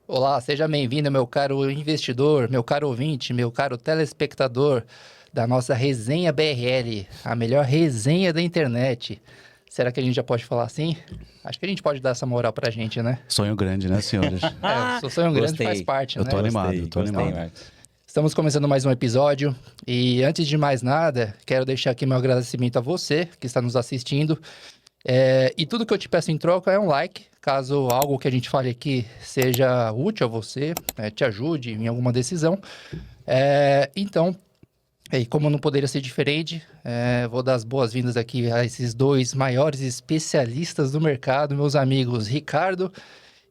Olá, seja bem-vindo, meu caro investidor, meu caro ouvinte, meu caro telespectador da nossa Resenha BRL, a melhor resenha da internet. Será que a gente já pode falar assim? Acho que a gente pode dar essa moral pra gente, né? Sonho grande, né, senhores? O sonho grande faz parte, né? Eu tô animado, eu tô animado. Marcos. Estamos começando mais um episódio e antes de mais nada, quero deixar aqui meu agradecimento a você que está nos assistindo. E tudo que eu te peço em troca é um like, caso algo que a gente fale aqui seja útil a você, te ajude em alguma decisão. Então, como não poderia ser diferente, vou dar as boas-vindas aqui a esses dois maiores especialistas do mercado, meus amigos Ricardo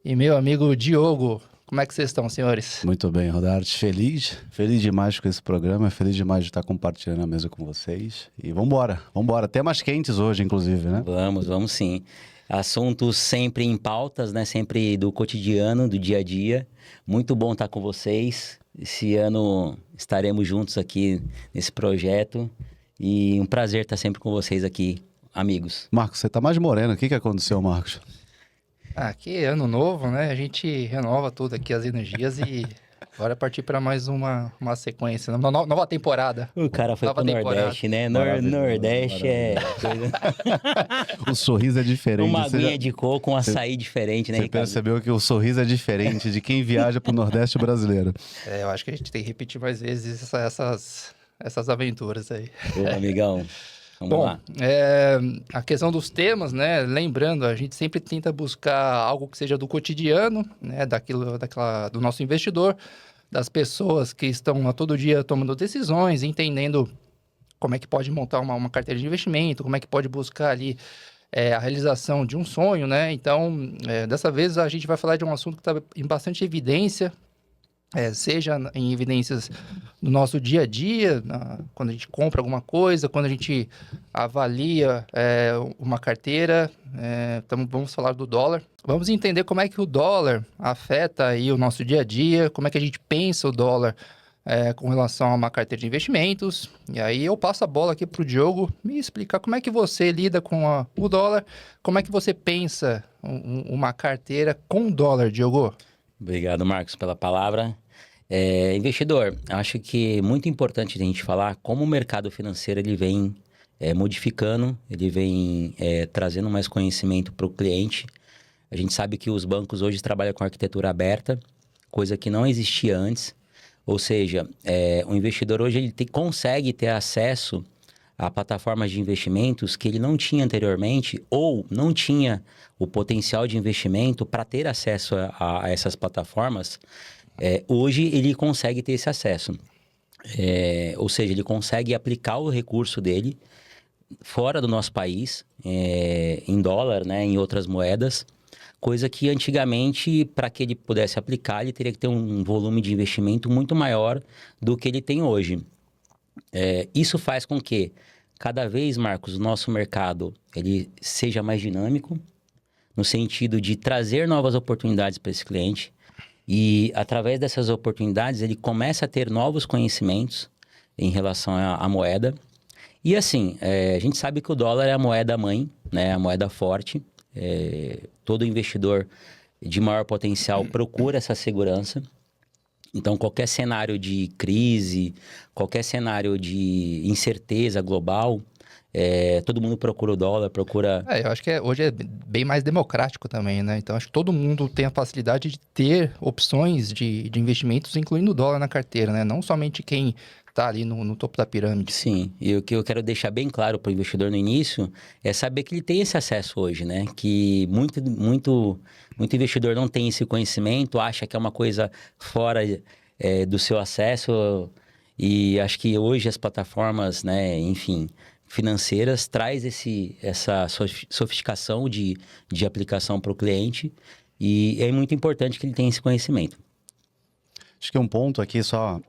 e meu amigo Diogo. Como é que vocês estão, senhores? Muito bem, Rodarte. Feliz demais com esse programa, feliz demais de estar compartilhando a mesa com vocês. E vambora. Temas quentes hoje, inclusive, né? Vamos sim. Assuntos sempre em pautas, né? Sempre do cotidiano, do dia a dia. Muito bom estar com vocês. Esse ano estaremos juntos aqui nesse projeto. E um prazer estar sempre com vocês aqui, amigos. Marcos, você tá mais moreno. O que aconteceu, Marcos? Aqui é ano novo, né? A gente renova tudo aqui, as energias e agora partir para mais uma sequência, nova temporada. O cara foi pro Nordeste, né? Nordeste é coisa... O sorriso é diferente. Uma aguinha de coco, um açaí diferente, né, Você Ricardo? percebeu que o sorriso é diferente de quem viaja pro Nordeste brasileiro. Eu acho que a gente tem que repetir mais vezes essas aventuras aí. Ô, amigão. Vamos lá. A questão dos temas, né? Lembrando, a gente sempre tenta buscar algo que seja do cotidiano, né? Do nosso investidor, das pessoas que estão a todo dia tomando decisões, entendendo como é que pode montar uma carteira de investimento, como é que pode buscar ali a realização de um sonho, né? Então, dessa vez a gente vai falar de um assunto que está em bastante evidência, seja em evidências do nosso dia a dia, quando a gente compra alguma coisa, quando a gente avalia uma carteira, vamos falar do dólar. Vamos entender como é que o dólar afeta aí o nosso dia a dia, como é que a gente pensa o dólar com relação a uma carteira de investimentos. E aí eu passo a bola aqui para o Diogo me explicar como é que você lida com o dólar, como é que você pensa uma carteira com dólar, Diogo? Obrigado, Marcos, pela palavra. Investidor, acho que é muito importante a gente falar como o mercado financeiro ele vem modificando, ele vem trazendo mais conhecimento para o cliente. A gente sabe que os bancos hoje trabalham com arquitetura aberta, coisa que não existia antes. Ou seja, o investidor hoje ele consegue ter acesso a plataformas de investimentos que ele não tinha anteriormente ou não tinha o potencial de investimento para ter acesso a essas plataformas. Hoje ele consegue ter esse acesso. Ou seja, ele consegue aplicar o recurso dele fora do nosso país, em dólar, né, em outras moedas, coisa que antigamente, para que ele pudesse aplicar, ele teria que ter um volume de investimento muito maior do que ele tem hoje. Isso faz com que, cada vez, Marcos, o nosso mercado ele seja mais dinâmico, no sentido de trazer novas oportunidades para esse cliente. E, através dessas oportunidades, ele começa a ter novos conhecimentos em relação à moeda. E, assim, a gente sabe que o dólar é a moeda mãe, né? A moeda forte. Todo investidor de maior potencial procura essa segurança. Então, qualquer cenário de crise, qualquer cenário de incerteza global, todo mundo procura o dólar, procura... Eu acho que hoje é bem mais democrático também, né? Então, acho que todo mundo tem a facilidade de ter opções de investimentos, incluindo o dólar na carteira, né? Não somente quem está ali no topo da pirâmide. Sim, e o que eu quero deixar bem claro para o investidor no início é saber que ele tem esse acesso hoje, né? Que muito investidor não tem esse conhecimento, acha que é uma coisa fora do seu acesso. E acho que hoje as plataformas, né, enfim, financeiras traz essa sofisticação de aplicação para o cliente e é muito importante que ele tenha esse conhecimento. Acho que um ponto aqui só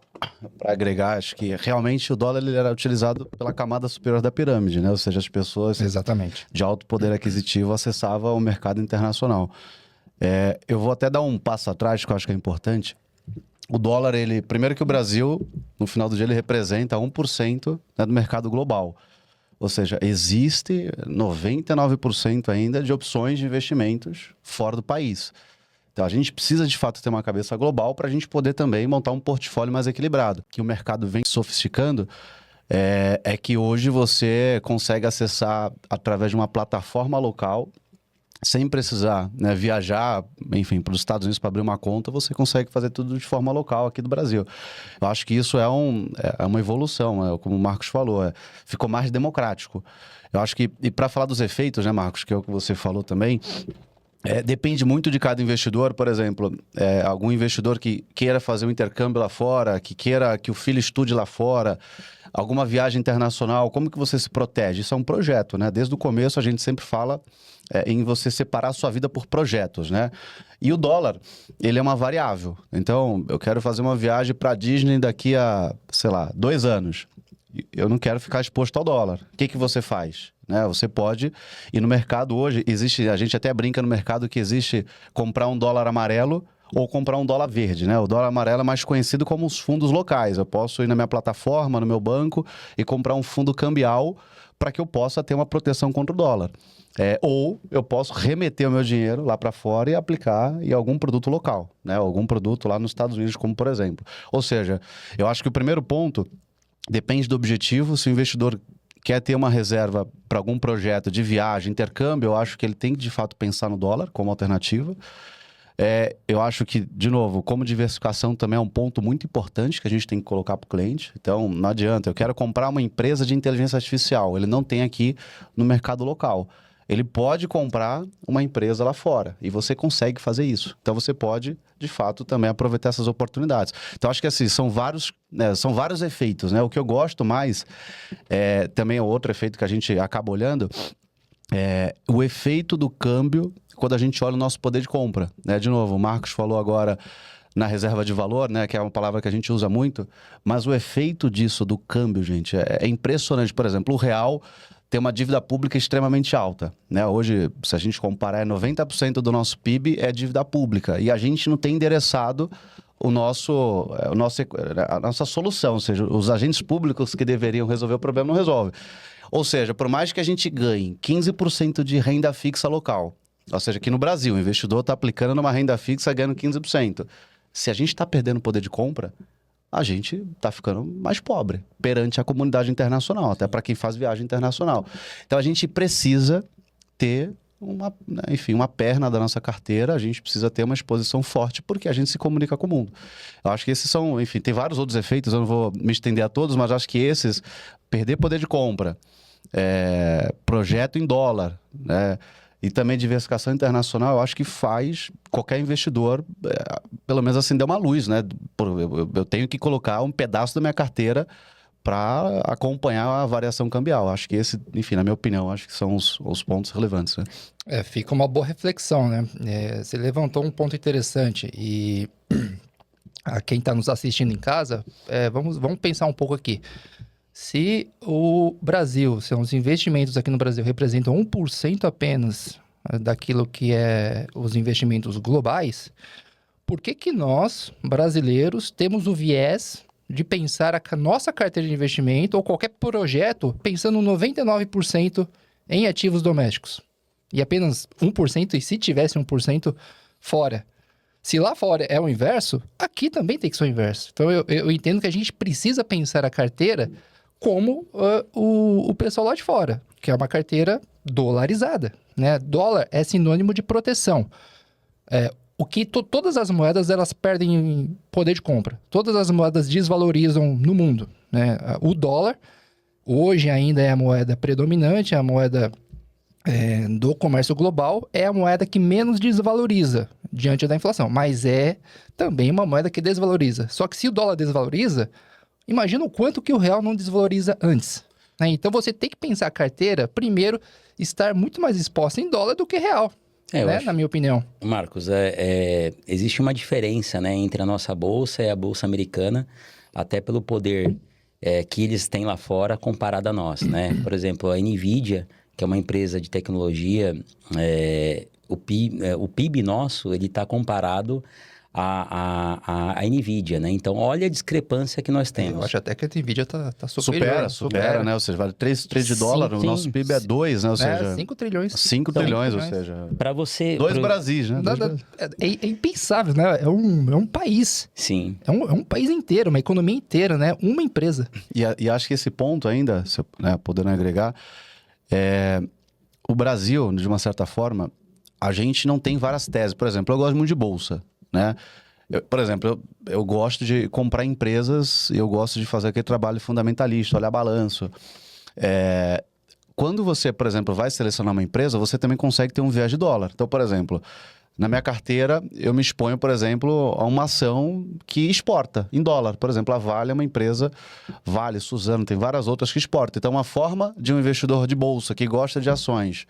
para agregar, acho que realmente o dólar ele era utilizado pela camada superior da pirâmide, né? Ou seja, as pessoas Exatamente. de alto poder aquisitivo acessavam o mercado internacional. Eu vou até dar um passo atrás, que eu acho que é importante. o dólar, primeiro que o Brasil, no final do dia, ele representa 1%, né, do mercado global. Ou seja, existe 99% ainda de opções de investimentos fora do país. Então, a gente precisa, de fato, ter uma cabeça global para a gente poder também montar um portfólio mais equilibrado. Que o mercado vem sofisticando, é que hoje você consegue acessar através de uma plataforma local, sem precisar, né, viajar, enfim, para os Estados Unidos para abrir uma conta, você consegue fazer tudo de forma local aqui do Brasil. Eu acho que isso é uma evolução, como o Marcos falou, ficou mais democrático. Eu acho que, e para falar dos efeitos, né, Marcos, que é o que você falou também, depende muito de cada investidor. Por exemplo, algum investidor que queira fazer um intercâmbio lá fora, que queira que o filho estude lá fora, alguma viagem internacional, como que você se protege? Isso é um projeto, né? Desde o começo a gente sempre fala em você separar a sua vida por projetos, né? E o dólar, ele é uma variável. Então, eu quero fazer uma viagem para a Disney daqui a, sei lá, 2 anos. Eu não quero ficar exposto ao dólar. O que você faz? Né? Você pode ir no mercado hoje, a gente até brinca no mercado que existe comprar um dólar amarelo ou comprar um dólar verde, né? O dólar amarelo é mais conhecido como os fundos locais. Eu posso ir na minha plataforma, no meu banco e comprar um fundo cambial para que eu possa ter uma proteção contra o dólar. Ou eu posso remeter o meu dinheiro lá para fora e aplicar em algum produto local, né? Algum produto lá nos Estados Unidos, como por exemplo. Ou seja, eu acho que o primeiro ponto depende do objetivo. Se o investidor quer ter uma reserva para algum projeto de viagem, intercâmbio, eu acho que ele tem que, de fato, pensar no dólar como alternativa. Eu acho que, de novo, como diversificação também é um ponto muito importante que a gente tem que colocar para o cliente. Então, não adianta, eu quero comprar uma empresa de inteligência artificial, ele não tem aqui no mercado local. Ele pode comprar uma empresa lá fora e você consegue fazer isso. Então, você pode, de fato, também aproveitar essas oportunidades. Então, acho que assim, são vários efeitos, né? O que eu gosto mais, também é outro efeito que a gente acaba olhando, o efeito do câmbio quando a gente olha o nosso poder de compra, né? De novo, o Marcos falou agora na reserva de valor, né? Que é uma palavra que a gente usa muito, mas o efeito disso, do câmbio, gente, é impressionante. Por exemplo, o real tem uma dívida pública extremamente alta, né? Hoje, se a gente comparar, 90% do nosso PIB é dívida pública e a gente não tem endereçado a nossa solução, ou seja, os agentes públicos que deveriam resolver o problema não resolvem. Ou seja, por mais que a gente ganhe 15% de renda fixa local, ou seja, aqui no Brasil, o investidor está aplicando numa renda fixa ganhando 15%. Se a gente está perdendo poder de compra, a gente está ficando mais pobre perante a comunidade internacional, até para quem faz viagem internacional. Então, a gente precisa ter uma perna da nossa carteira, a gente precisa ter uma exposição forte, porque a gente se comunica com o mundo. Eu acho que esses são, enfim, tem vários outros efeitos, eu não vou me estender a todos, mas acho que esses, perder poder de compra, projeto em dólar, né? E também diversificação internacional, eu acho que faz qualquer investidor, pelo menos acender uma luz, né? Eu tenho que colocar um pedaço da minha carteira para acompanhar a variação cambial. Acho que esse, enfim, na minha opinião, acho que são os pontos relevantes, né? Fica uma boa reflexão, né? Você levantou um ponto interessante e a quem está nos assistindo em casa, vamos pensar um pouco aqui. Se o Brasil, se os investimentos aqui no Brasil representam 1% apenas daquilo que é os investimentos globais, por que nós, brasileiros, temos o viés de pensar a nossa carteira de investimento ou qualquer projeto pensando 99% em ativos domésticos? E apenas 1%, e se tivesse 1% fora? Se lá fora é o inverso, aqui também tem que ser o inverso. Então eu entendo que a gente precisa pensar a carteira como o pessoal lá de fora, que é uma carteira dolarizada, né? Dólar é sinônimo de proteção. Todas as moedas, elas perdem poder de compra. Todas as moedas desvalorizam no mundo, né? O dólar, hoje ainda é a moeda predominante, é a moeda do comércio global, é a moeda que menos desvaloriza diante da inflação, mas é também uma moeda que desvaloriza. Só que se o dólar desvaloriza, imagina o quanto que o real não desvaloriza antes, né? Então, você tem que pensar a carteira, primeiro, estar muito mais exposta em dólar do que real, né? Na minha opinião. Marcos, existe uma diferença, né, entre a nossa bolsa e a bolsa americana, até pelo poder que eles têm lá fora comparado a nós, né? Por exemplo, a NVIDIA, que é uma empresa de tecnologia, o PIB nosso, ele está comparado a NVIDIA, né? Então, olha a discrepância que nós temos. Eu acho até que a NVIDIA tá superior. Supera, né? Ou seja, vale 3 de dólar, o nosso PIB é 2, né? Ou seja, 5 trilhões. 5 trilhões, ou seja... Para você... 2 Brasis, né? É impensável, né? É um país. Sim. É um país inteiro, uma economia inteira, né? Uma empresa. E acho que esse ponto ainda, se eu, né, podendo agregar, o Brasil, de uma certa forma, a gente não tem várias teses. Por exemplo, eu gosto muito de bolsa, né? Por exemplo, eu gosto de comprar empresas, eu gosto de fazer aquele trabalho fundamentalista, olhar balanço. Quando você, por exemplo, vai selecionar uma empresa, você também consegue ter um viés de dólar. Então, por exemplo, na minha carteira, eu me exponho, por exemplo, a uma ação que exporta em dólar. Por exemplo, a Vale é uma empresa, Vale, Suzano, tem várias outras que exportam. Então, uma forma de um investidor de bolsa que gosta de ações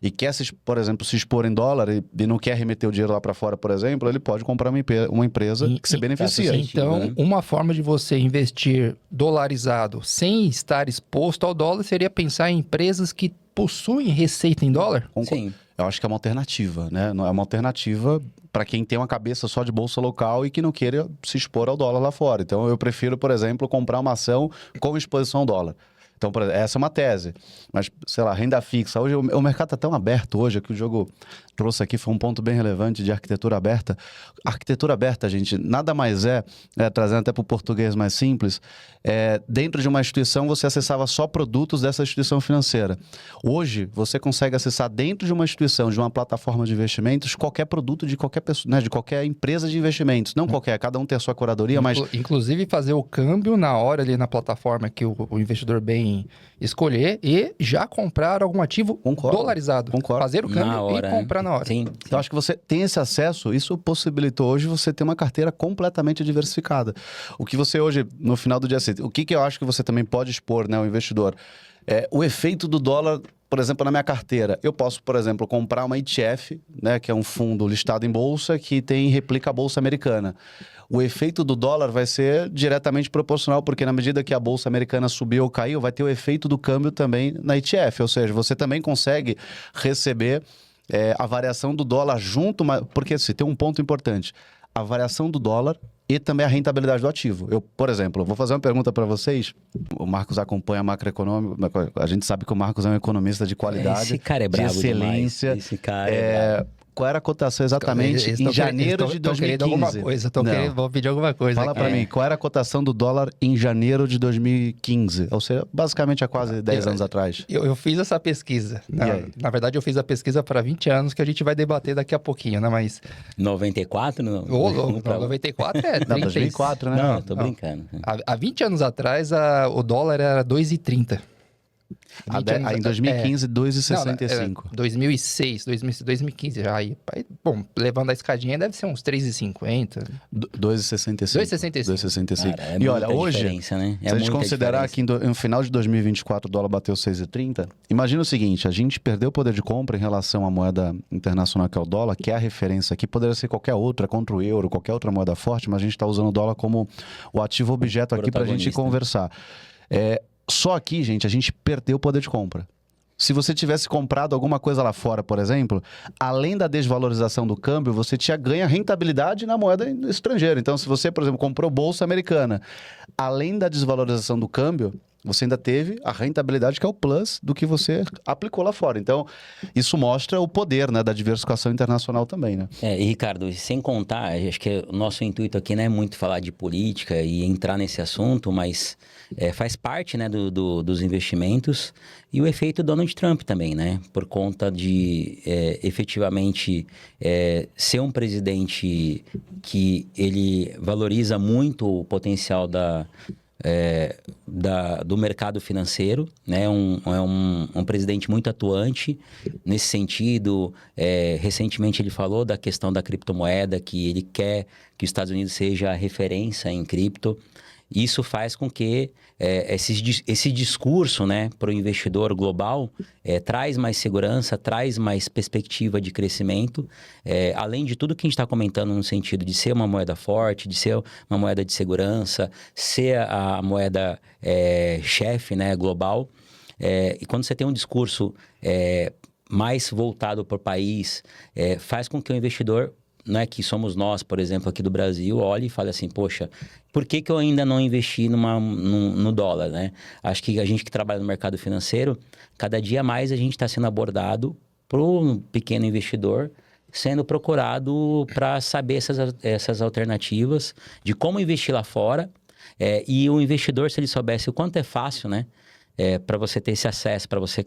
e quer, por exemplo, se expor em dólar e não quer remeter o dinheiro lá para fora, por exemplo, ele pode comprar uma empresa que se beneficia. Então, uma forma de você investir dolarizado sem estar exposto ao dólar seria pensar em empresas que possuem receita em dólar? Sim. Eu acho que é uma alternativa, né? É uma alternativa para quem tem uma cabeça só de bolsa local e que não queira se expor ao dólar lá fora. Então, eu prefiro, por exemplo, comprar uma ação com exposição ao dólar. Então, essa é uma tese. Mas, sei lá, renda fixa. Hoje, o mercado está tão aberto hoje, que o Diogo trouxe aqui, foi um ponto bem relevante de arquitetura aberta. Arquitetura aberta, gente, nada mais trazendo até para o português mais simples, dentro de uma instituição você acessava só produtos dessa instituição financeira. Hoje, você consegue acessar dentro de uma instituição, de uma plataforma de investimentos, qualquer produto de qualquer pessoa, né, de qualquer empresa de investimentos. Não qualquer, cada um tem a sua curadoria, mas... Inclusive fazer o câmbio na hora ali na plataforma que o investidor bem escolher e já comprar algum ativo dolarizado. Concordo. Fazer o câmbio e comprar na hora. Sim. Então, acho que você tem esse acesso, isso possibilitou hoje você ter uma carteira completamente diversificada. O que você hoje, no final do dia, o que eu acho que você também pode expor, né, o investidor? O efeito do dólar, por exemplo, na minha carteira. Eu posso, por exemplo, comprar uma ETF, né, que é um fundo listado em bolsa que replica a bolsa americana. O efeito do dólar vai ser diretamente proporcional, porque na medida que a bolsa americana subiu ou caiu, vai ter o efeito do câmbio também na ETF. Ou seja, você também consegue receber a variação do dólar junto, porque assim, tem um ponto importante. A variação do dólar e também a rentabilidade do ativo. Eu, por exemplo, vou fazer uma pergunta para vocês. O Marcos acompanha a macroeconômica. A gente sabe que o Marcos é um economista de qualidade, esse cara é bravo de excelência. Demais. Esse cara é bravo. Qual era a cotação exatamente em janeiro de 2015? Vou pedir alguma coisa. Fala para mim, qual era a cotação do dólar em janeiro de 2015? Ou seja, basicamente há quase 10 anos atrás. Eu fiz essa pesquisa. Na verdade, eu fiz a pesquisa para 20 anos, que a gente vai debater daqui a pouquinho, né? Mas... 94? Não, 94 é 30. Não, 2004, né? Não, tô brincando. Há 20 anos atrás, o dólar era 2,30. Em 2015, 2,65. 2006, 2015 já. Bom, levando a escadinha, deve ser uns 3,50. 2,65. 2,65. E olha, hoje, né? se a gente considerar que no final de 2024 o dólar bateu 6,30, imagina o seguinte, a gente perdeu o poder de compra em relação à moeda internacional que é o dólar, que é a referência aqui, poderia ser qualquer outra, contra o euro, qualquer outra moeda forte, mas a gente está usando o dólar como o ativo objeto aqui para a gente conversar. Só aqui, gente, a gente perdeu o poder de compra. Se você tivesse comprado alguma coisa lá fora, por exemplo, além da desvalorização do câmbio, você tinha ganho rentabilidade na moeda estrangeira. Então, se você, por exemplo, comprou bolsa americana, além da desvalorização do câmbio, você ainda teve a rentabilidade que é o plus do que você aplicou lá fora. Então, isso mostra o poder, né, da diversificação internacional também, né? E Ricardo, sem contar, acho que o nosso intuito aqui não é muito falar de política e entrar nesse assunto, mas faz parte, né, dos investimentos e o efeito Donald Trump também, né? Por conta de efetivamente ser um presidente que ele valoriza muito o potencial do mercado financeiro, né? É um presidente muito atuante nesse sentido. Recentemente ele falou da questão da criptomoeda, que ele quer que os Estados Unidos seja a referência em cripto. Isso faz com que esse discurso, né, para o investidor global traz mais segurança, traz mais perspectiva de crescimento, além de tudo que a gente está comentando no sentido de ser uma moeda forte, de ser uma moeda de segurança, ser a moeda chefe, né, global. E quando você tem um discurso mais voltado para o país, faz com que o investidor não é que somos nós, por exemplo, aqui do Brasil, olhe e fale assim, poxa, por que eu ainda não investi no dólar, né? Acho que a gente que trabalha no mercado financeiro, cada dia mais a gente está sendo abordado para um pequeno investidor, sendo procurado para saber essas alternativas de como investir lá fora. E o investidor, se ele soubesse o quanto é fácil, né? Para você ter esse acesso, para você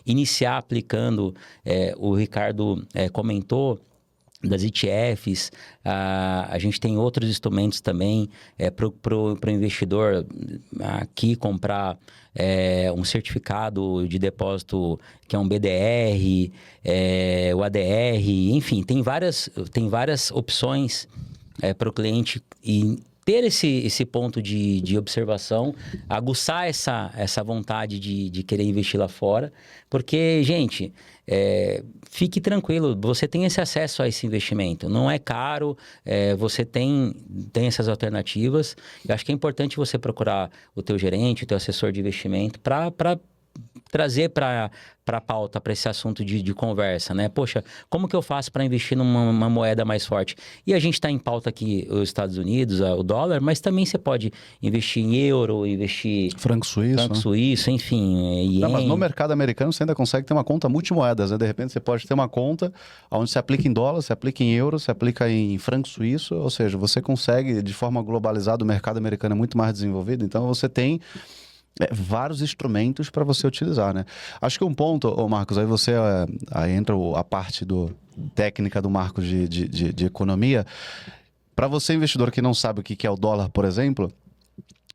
iniciar aplicando, o Ricardo comentou das ETFs, a gente tem outros instrumentos também para o investidor aqui comprar um certificado de depósito que é um BDR, o ADR, enfim, tem várias opções para o cliente e ter esse ponto de observação, aguçar essa vontade de querer investir lá fora, porque, gente, fique tranquilo, você tem esse acesso a esse investimento, não é caro, você tem essas alternativas. Eu acho que é importante você procurar o teu gerente, o teu assessor de investimento para trazer para a pauta, para esse assunto de conversa, né? Poxa, como que eu faço para investir numa moeda mais forte? E a gente está em pauta aqui, os Estados Unidos, o dólar, mas também você pode investir em euro, investir... Franco suíço, né? Enfim, Não, mas no mercado americano você ainda consegue ter uma conta multimoedas, né? De repente você pode ter uma conta onde se aplica em dólar, se aplica em euro, se aplica em franco suíço, ou seja, você consegue, de forma globalizada, o mercado americano é muito mais desenvolvido, então você tem... vários instrumentos para você utilizar, né? Acho que um ponto, Marcos, aí você aí entra a parte técnica do Marcos de economia. Para você, investidor que não sabe o que é o dólar, por exemplo,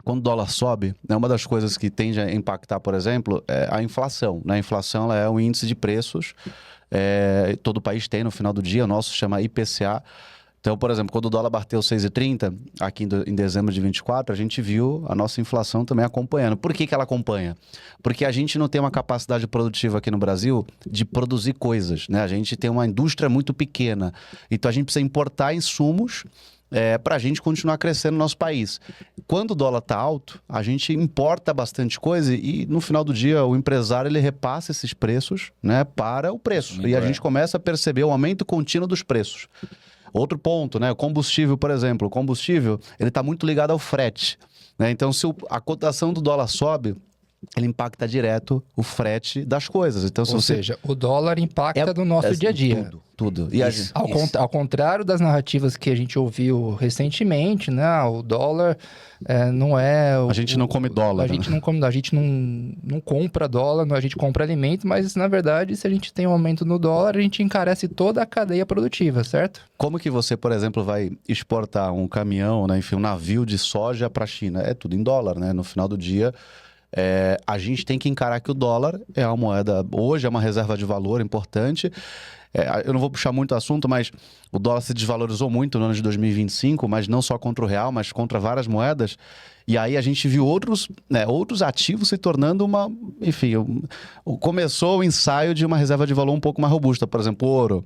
quando o dólar sobe, uma das coisas que tende a impactar, por exemplo, é a inflação, né? A inflação ela é um índice de preços, todo país tem no final do dia, o nosso chama IPCA. Então, por exemplo, quando o dólar bateu 6,30, aqui em dezembro de 24, a gente viu a nossa inflação também acompanhando. Por que ela acompanha? Porque a gente não tem uma capacidade produtiva aqui no Brasil de produzir coisas, né? A gente tem uma indústria muito pequena. Então, a gente precisa importar insumos para a gente continuar crescendo no nosso país. Quando o dólar está alto, a gente importa bastante coisa e no final do dia o empresário ele repassa esses preços, né, para o preço. E a gente começa a perceber o aumento contínuo dos preços. Outro ponto, né? O combustível, por exemplo. O combustível, ele está muito ligado ao frete, né? Então, se a cotação do dólar sobe, ele impacta direto o frete das coisas. Então, Ou seja, o dólar impacta no nosso dia a dia. Tudo. E isso. Ao contrário das narrativas que a gente ouviu recentemente, né? O dólar não é... A gente não come dólar. A gente não come, a gente não compra dólar, a gente compra alimento, mas na verdade, se a gente tem um aumento no dólar, a gente encarece toda a cadeia produtiva, certo? Como que você, por exemplo, vai exportar um caminhão, né? Enfim, um navio de soja para a China? É tudo em dólar, né? No final do dia... a gente tem que encarar que o dólar é uma moeda, hoje é uma reserva de valor importante. Eu não vou puxar muito o assunto, mas o dólar se desvalorizou muito no ano de 2025, mas não só contra o real, mas contra várias moedas. E aí a gente viu outros ativos se tornando começou o ensaio de uma reserva de valor um pouco mais robusta. Por exemplo, ouro.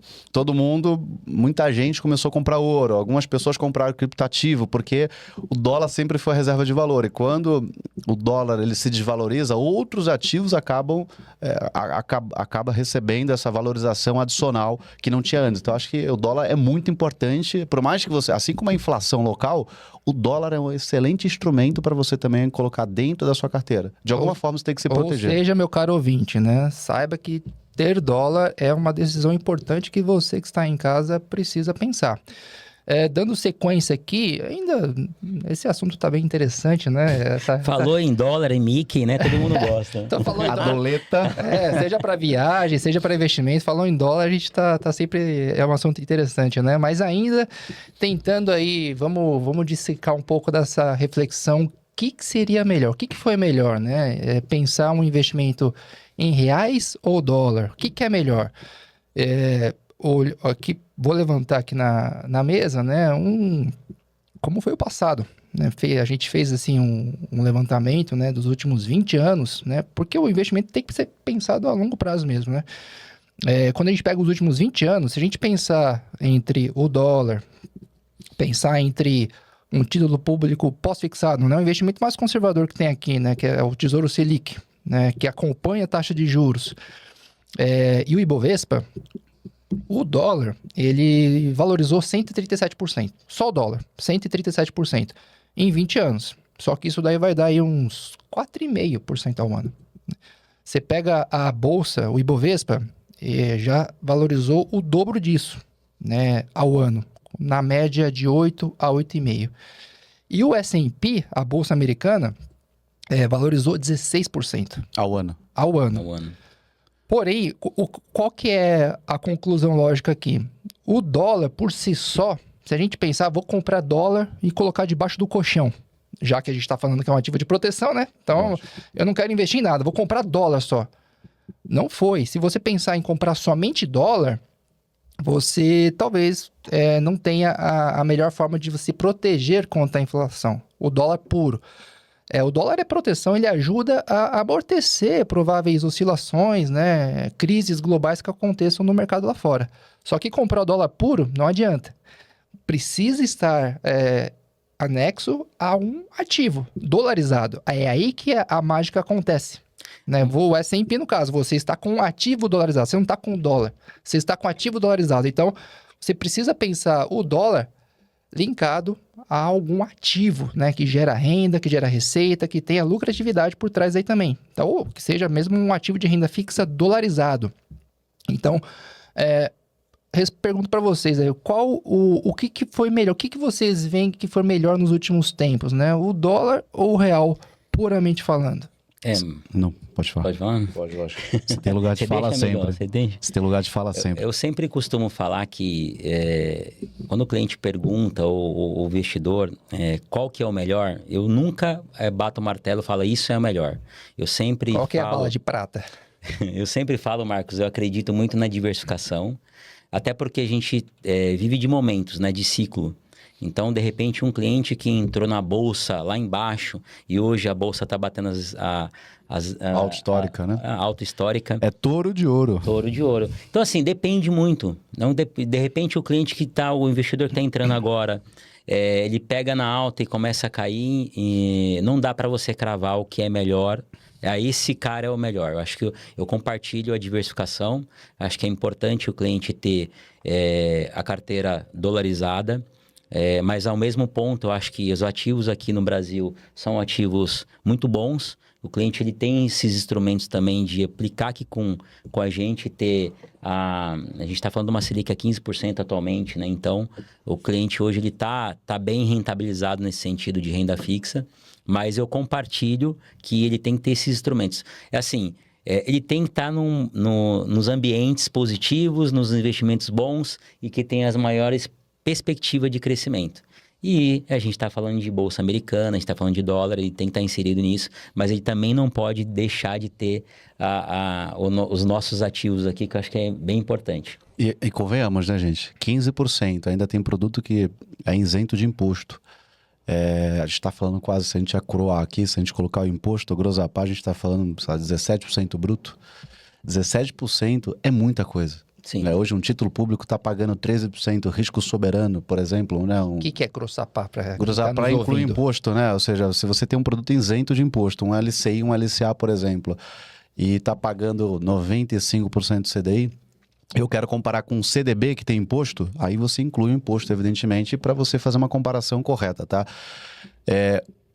Muita gente começou a comprar ouro. Algumas pessoas compraram criptoativo, porque o dólar sempre foi a reserva de valor. E quando o dólar ele se desvaloriza, outros ativos acaba recebendo essa valorização adicional que não tinha antes. Então, acho que o dólar é muito importante, por mais que você, assim como a inflação local, o dólar é um excelente instrumento para você também colocar dentro da sua carteira. De alguma forma, você tem que se proteger. Ou seja, meu caro ouvinte, né? Saiba que ter dólar é uma decisão importante que você que está em casa precisa pensar. Dando sequência aqui, ainda esse assunto tá bem interessante, né? Falou em dólar, em Mickey, né? Todo mundo gosta. Tô falando a doleta. Seja para viagem, seja para investimento, falou em dólar, a gente tá sempre... É um assunto interessante, né? Mas ainda tentando aí, vamos dissecar um pouco dessa reflexão. O que seria melhor? O que foi melhor, né? Pensar um investimento em reais ou dólar? O que é melhor? Aqui, vou levantar aqui na mesa, né, como foi o passado, né? A gente fez assim um levantamento, né, dos últimos 20 anos, né, porque o investimento tem que ser pensado a longo prazo mesmo, né? Quando a gente pega os últimos 20 anos, se a gente pensar entre o dólar, pensar entre um título público pós-fixado, né, o investimento mais conservador que tem aqui, né, que é o Tesouro Selic, né, que acompanha a taxa de juros, e o Ibovespa, O dólar, ele valorizou 137%. Só o dólar, 137% em 20 anos. Só que isso daí vai dar aí uns 4,5% ao ano. Você pega a bolsa, o Ibovespa, já valorizou o dobro disso, né, ao ano, na média de 8 a 8,5%. E o S&P, a bolsa americana, valorizou 16% Ao ano. ao ano. Ao ano. Porém, qual que é a conclusão lógica aqui? O dólar, por si só, se a gente pensar, vou comprar dólar e colocar debaixo do colchão, já que a gente está falando que é um ativo de proteção, né? Então, eu não quero investir em nada, vou comprar dólar só. Não foi. Se você pensar em comprar somente dólar, você talvez não tenha a melhor forma de se proteger contra a inflação. O dólar puro. O dólar é proteção, ele ajuda a amortecer prováveis oscilações, né, crises globais que aconteçam no mercado lá fora. Só que comprar o dólar puro não adianta. Precisa estar anexo a um ativo dolarizado. É aí que a mágica acontece. Né? O S&P, no caso, você está com um ativo dolarizado, você não está com dólar, você está com ativo dolarizado. Então, você precisa pensar o dólar linkado a algum ativo, né, que gera renda, que gera receita, que tenha lucratividade por trás aí também. Então, ou que seja mesmo um ativo de renda fixa dolarizado. Então, pergunto para vocês aí, o que foi melhor? O que vocês veem que foi melhor nos últimos tempos, né? O dólar ou o real, puramente falando? Não, pode falar. Pode falar? Pode, lógico. Você tem lugar de fala deixa, amigão, sempre. você deixa? Você tem lugar de fala sempre. Eu sempre costumo falar que quando o cliente pergunta, ou o investidor, qual que é o melhor, eu nunca bato o martelo e falo, isso é o melhor. Eu sempre Qual que é a bala de prata? Eu sempre falo, Marcos, eu acredito muito na diversificação, até porque a gente vive de momentos, né, de ciclo. Então, de repente, um cliente que entrou na bolsa lá embaixo e hoje a bolsa está batendo Alta histórica, né? A alta histórica. É touro de ouro. Touro de ouro. Então, assim, depende muito. Não, de repente, o cliente o investidor que está entrando agora, ele pega na alta e começa a cair e não dá para você cravar o que é melhor. Esse cara é o melhor. Eu acho que eu compartilho a diversificação. Acho que é importante o cliente ter a carteira dolarizada. Mas ao mesmo ponto, eu acho que os ativos aqui no Brasil são ativos muito bons. O cliente ele tem esses instrumentos também de aplicar aqui com a gente, ter a gente está falando de uma Selic a 15% atualmente, né? Então, o cliente hoje ele tá bem rentabilizado nesse sentido de renda fixa, mas eu compartilho que ele tem que ter esses instrumentos. Ele tem que estar nos ambientes positivos, nos investimentos bons e que tem as maiores perspectiva de crescimento. E a gente está falando de bolsa americana, a gente está falando de dólar, ele tem que estar inserido nisso, mas ele também não pode deixar de ter os nossos ativos aqui, que eu acho que é bem importante. E convenhamos, né, gente? 15% ainda tem produto que é isento de imposto. A gente está falando quase, se a gente acroar aqui, se a gente colocar o imposto, grossapar, a gente está falando, sei lá, 17% bruto. 17% é muita coisa. Sim. Hoje um título público está pagando 13% risco soberano, por exemplo. Né? O que é grossapar? Grossapar inclui imposto, né? Ou seja, se você tem um produto isento de imposto, um LCI, um LCA, por exemplo, e está pagando 95% CDI, eu quero comparar com um CDB que tem imposto, aí você inclui o imposto, evidentemente, para você fazer uma comparação correta, tá?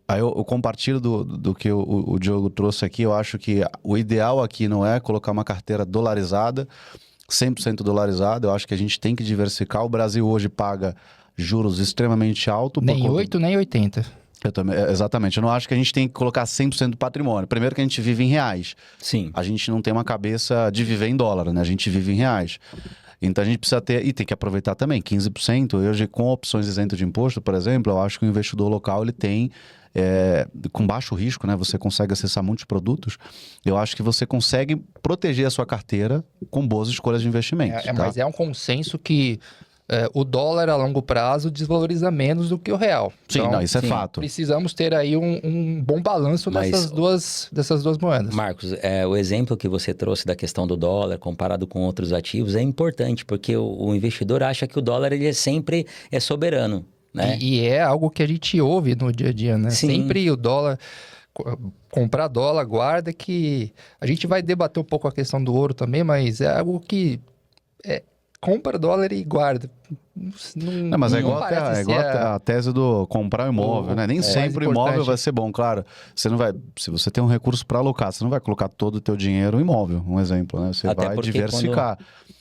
Aí eu compartilho do que o Diogo trouxe aqui. Eu acho que o ideal aqui não é colocar uma carteira dolarizada, 100% dolarizado. Eu acho que a gente tem que diversificar. O Brasil hoje paga juros extremamente altos. Nem 8, nem 80. Eu também, exatamente. Eu não acho que a gente tem que colocar 100% do patrimônio. Primeiro que a gente vive em reais. Sim. A gente não tem uma cabeça de viver em dólar, né? A gente vive em reais. Então a gente precisa ter, e tem que aproveitar também, 15%. Hoje, com opções isentas de imposto, por exemplo, eu acho que o investidor local ele tem, com baixo risco, né? Você consegue acessar muitos produtos. Eu acho que você consegue proteger a sua carteira com boas escolhas de investimentos. Tá? Mas é um consenso que o dólar a longo prazo desvaloriza menos do que o real. Sim, então, não, isso é fato. Precisamos ter aí um bom balanço dessas duas moedas. Marcos, o exemplo que você trouxe da questão do dólar comparado com outros ativos é importante, porque o investidor acha que o dólar ele sempre é soberano. Né? E é algo que a gente ouve no dia a dia, né? Sim. Sempre o dólar, comprar dólar, guarda que... A gente vai debater um pouco a questão do ouro também, mas é algo que compra dólar e guarda. Não, mas é igual, a tese do comprar um imóvel, né? Nem sempre o imóvel vai ser bom, claro. Você não vai, se você tem um recurso para alocar, você não vai colocar todo o teu dinheiro em imóvel, um exemplo, né? Você vai diversificar.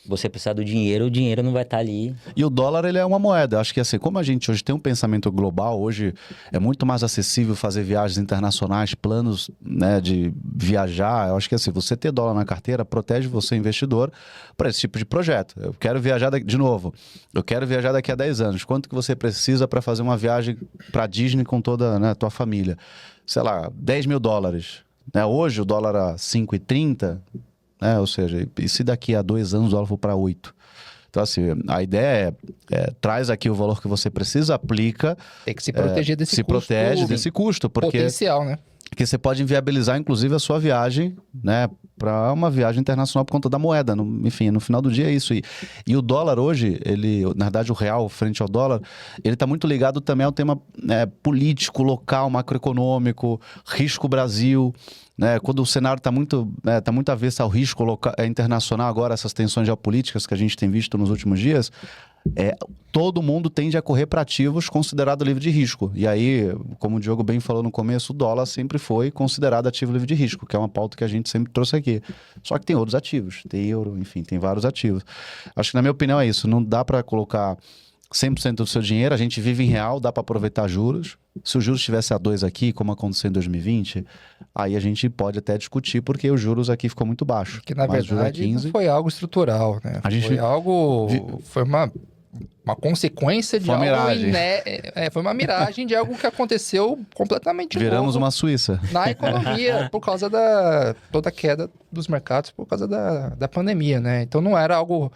Você precisar do dinheiro, o dinheiro não vai estar ali. E o dólar, ele é uma moeda. Acho que assim, como a gente hoje tem um pensamento global, hoje é muito mais acessível fazer viagens internacionais, planos, né, de viajar. Eu acho que assim, você ter dólar na carteira protege você, investidor, para esse tipo de projeto. Eu quero viajar de novo. Eu quero viajar daqui a 10 anos. Quanto que você precisa para fazer uma viagem para Disney com toda, né, a tua família? Sei lá, 10 mil dólares. Né? Hoje o dólar a 5,30, né? Ou seja, e se daqui a 2 anos o dólar for para 8? Então, assim, a ideia traz aqui o valor que você precisa, aplica. Tem que se proteger desse custo. Se protege desse custo, porque... Potencial, né? Porque você pode inviabilizar, inclusive, a sua viagem, né? Para uma viagem internacional por conta da moeda. Enfim, no final do dia é isso. E o dólar hoje, na verdade, o real frente ao dólar, ele está muito ligado também ao tema político, local, macroeconômico, risco Brasil. Né? Quando o cenário está muito avesso ao risco internacional, agora essas tensões geopolíticas que a gente tem visto nos últimos dias, todo mundo tende a correr para ativos considerado livre de risco. E aí, como o Diogo bem falou no começo, o dólar sempre foi considerado ativo livre de risco, que é uma pauta que a gente sempre trouxe aqui. Só que tem outros ativos, tem euro, enfim, tem vários ativos. Acho que, na minha opinião, é isso. Não dá para colocar 100% do seu dinheiro, a gente vive em real, dá para aproveitar juros. Se o juros estivesse a 2 aqui, como aconteceu em 2020, aí a gente pode até discutir, porque os juros aqui ficou muito baixo. Que, na verdade, 15... não foi algo estrutural, né? Foi uma consequência de algo... foi uma miragem de algo que aconteceu completamente Viramos novo uma Suíça. na economia, por causa toda a queda dos mercados, por causa da pandemia, né? Então não era algo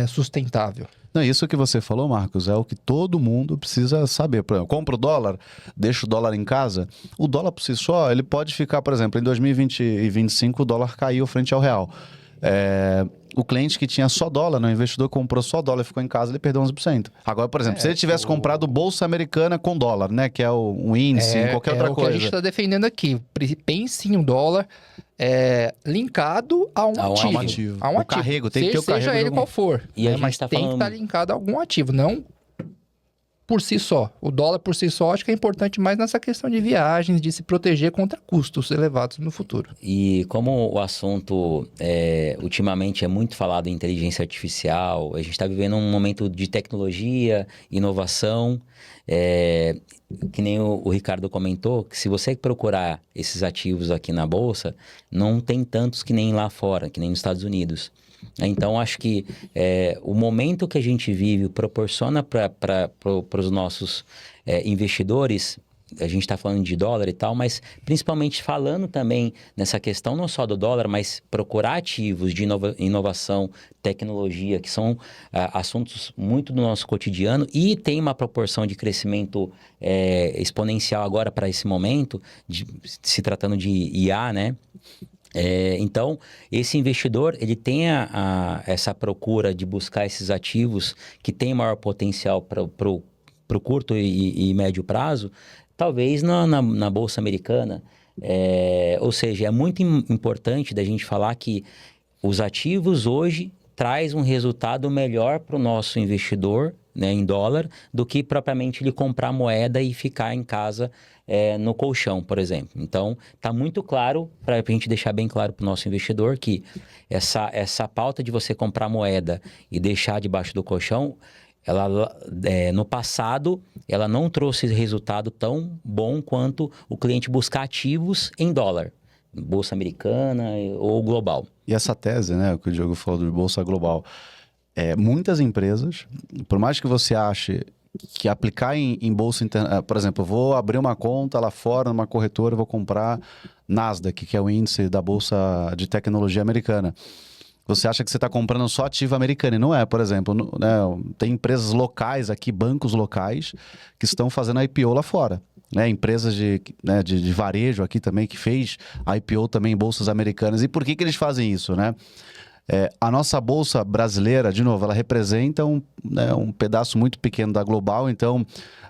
sustentável. Não, isso que você falou, Marcos, é o que todo mundo precisa saber. Por exemplo, compra o dólar, deixa o dólar em casa. O dólar por si só, ele pode ficar, por exemplo, em 2020 e 2025 o dólar caiu frente ao real. O cliente que tinha só dólar, o investidor comprou só dólar e ficou em casa, ele perdeu 11%. Agora, por exemplo, se ele tivesse comprado bolsa americana com dólar, né, que é um índice, qualquer outra coisa. É o que a gente está defendendo aqui. Pense em um dólar linkado a um ativo. A um ativo. O carrego, tem que ter o carrego. Seja ele qual for. Mas tem que estar linkado a algum ativo, não por si só. O dólar por si só acho que é importante mais nessa questão de viagens, de se proteger contra custos elevados no futuro. E como o assunto ultimamente é muito falado em inteligência artificial, a gente está vivendo um momento de tecnologia, inovação, que nem o Ricardo comentou, que se você procurar esses ativos aqui na Bolsa, não tem tantos que nem lá fora, que nem nos Estados Unidos. Então, acho que o momento que a gente vive proporciona para os nossos investidores, a gente está falando de dólar e tal, mas principalmente falando também nessa questão não só do dólar, mas procurar ativos de inovação, tecnologia, que são assuntos muito do nosso cotidiano e tem uma proporção de crescimento exponencial agora para esse momento, se tratando de IA, né? Então, esse investidor, ele tem essa procura de buscar esses ativos que têm maior potencial para o curto e médio prazo, talvez na Bolsa Americana. Ou seja, é muito importante da gente falar que os ativos hoje traz um resultado melhor para o nosso investidor, né, em dólar, do que propriamente ele comprar moeda e ficar em casa no colchão, por exemplo. Então, está muito claro, para a gente deixar bem claro para o nosso investidor, que essa pauta de você comprar moeda e deixar debaixo do colchão, ela, no passado, ela não trouxe resultado tão bom quanto o cliente buscar ativos em dólar, Bolsa Americana ou global. E essa tese, né, que o Diogo falou de Bolsa Global, muitas empresas, por mais que você ache que aplicar em bolsa interna, por exemplo, eu vou abrir uma conta lá fora, numa corretora, vou comprar Nasdaq, que é o índice da Bolsa de Tecnologia Americana. Você acha que você está comprando só ativo americano, e não é, por exemplo, né, tem empresas locais aqui, bancos locais, que estão fazendo IPO lá fora. Né, empresas de varejo aqui também, que fez IPO também em bolsas americanas. E por que eles fazem isso, né? A nossa bolsa brasileira, de novo, ela representa um pedaço muito pequeno da global, então,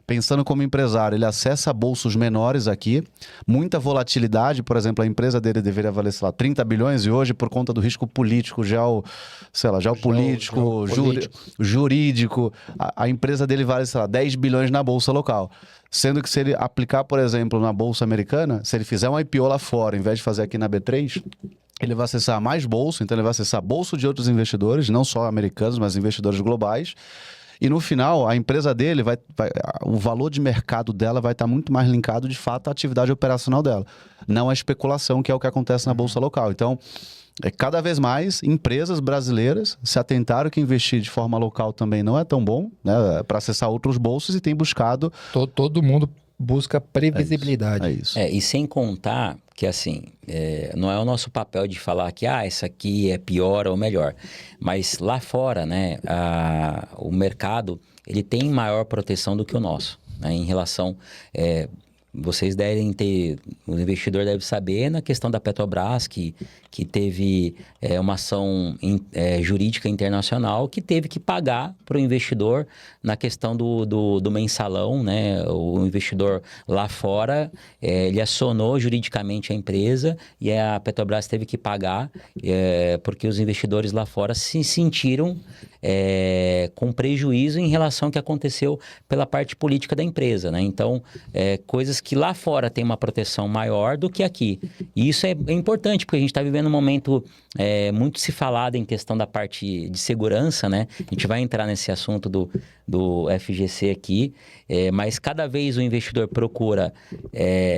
pensando como empresário, ele acessa bolsos menores aqui, muita volatilidade, por exemplo, a empresa dele deveria valer, sei lá, 30 bilhões e hoje, por conta do risco político, geopolítico, jurídico, a empresa dele vale, sei lá, 10 bilhões na bolsa local. Sendo que se ele aplicar, por exemplo, na bolsa americana, se ele fizer um IPO lá fora, em vez de fazer aqui na B3, ele vai acessar mais bolsa, então ele vai acessar bolsa de outros investidores, não só americanos, mas investidores globais. E no final, a empresa dele o valor de mercado dela vai estar muito mais linkado, de fato, à atividade operacional dela. Não à especulação, que é o que acontece na bolsa local. Então, cada vez mais, empresas brasileiras se atentaram que investir de forma local também não é tão bom, né, para acessar outros bolsos, e tem buscado... Todo mundo busca previsibilidade. É isso. E sem contar que, assim, não é o nosso papel de falar que isso aqui é pior ou melhor. Mas lá fora, né, o mercado, ele tem maior proteção do que o nosso, né, em relação... Vocês devem ter, o investidor deve saber na questão da Petrobras, que teve uma ação jurídica internacional que teve que pagar para o investidor na questão do mensalão, né? O investidor lá fora, ele acionou juridicamente a empresa e a Petrobras teve que pagar porque os investidores lá fora se sentiram com prejuízo em relação ao que aconteceu pela parte política da empresa, né? Então, coisas que lá fora tem uma proteção maior do que aqui. E isso é importante, porque a gente está vivendo um momento muito se falado em questão da parte de segurança, né? A gente vai entrar nesse assunto do FGC aqui, mas cada vez o investidor procura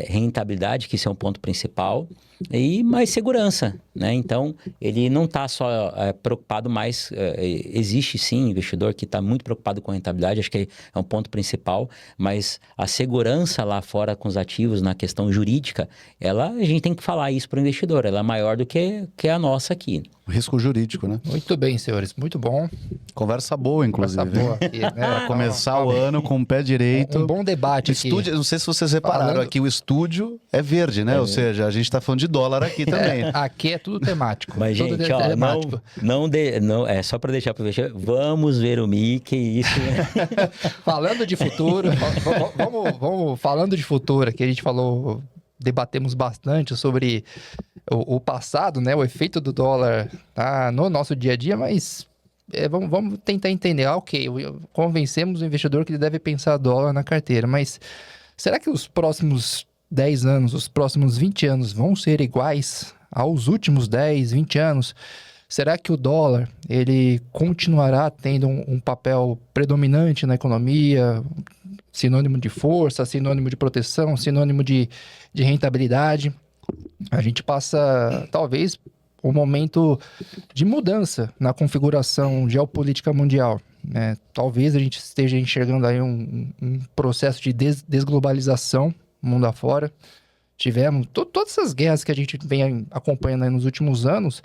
rentabilidade, que isso é um ponto principal, e mais segurança, né? Então, ele não está só preocupado mais... existe sim investidor que está muito preocupado com rentabilidade, acho que é um ponto principal, mas a segurança lá fora com os ativos, na questão jurídica, a gente tem que falar isso para o investidor, ela é maior do que a nossa aqui. Risco jurídico, né? Muito bem, senhores, muito bom. Conversa boa, inclusive. Conversa boa aqui, né? Pra começar o ano com o pé direito. Um bom debate aqui. Estúdio, não sei se vocês repararam aqui, o estúdio é verde, né? Ou seja, a gente tá falando de dólar aqui também. Aqui é tudo temático. Mas, tudo gente, não, só para deixar para ver, vamos ver o Mickey, isso. Falando de futuro, vamos falando de futuro, aqui a gente debatemos bastante sobre o passado, né? O efeito do dólar no nosso dia a dia, mas vamos tentar entender. Ok, convencemos o investidor que ele deve pensar dólar na carteira, mas será que os próximos 10 anos, os próximos 20 anos vão ser iguais aos últimos 10, 20 anos? Será que o dólar ele continuará tendo um papel predominante na economia, sinônimo de força, sinônimo de proteção, sinônimo de rentabilidade? A gente passa, talvez, um momento de mudança na configuração geopolítica mundial, né? Talvez a gente esteja enxergando aí um processo de desglobalização mundo afora. Tivemos todas essas guerras que a gente vem acompanhando aí nos últimos anos,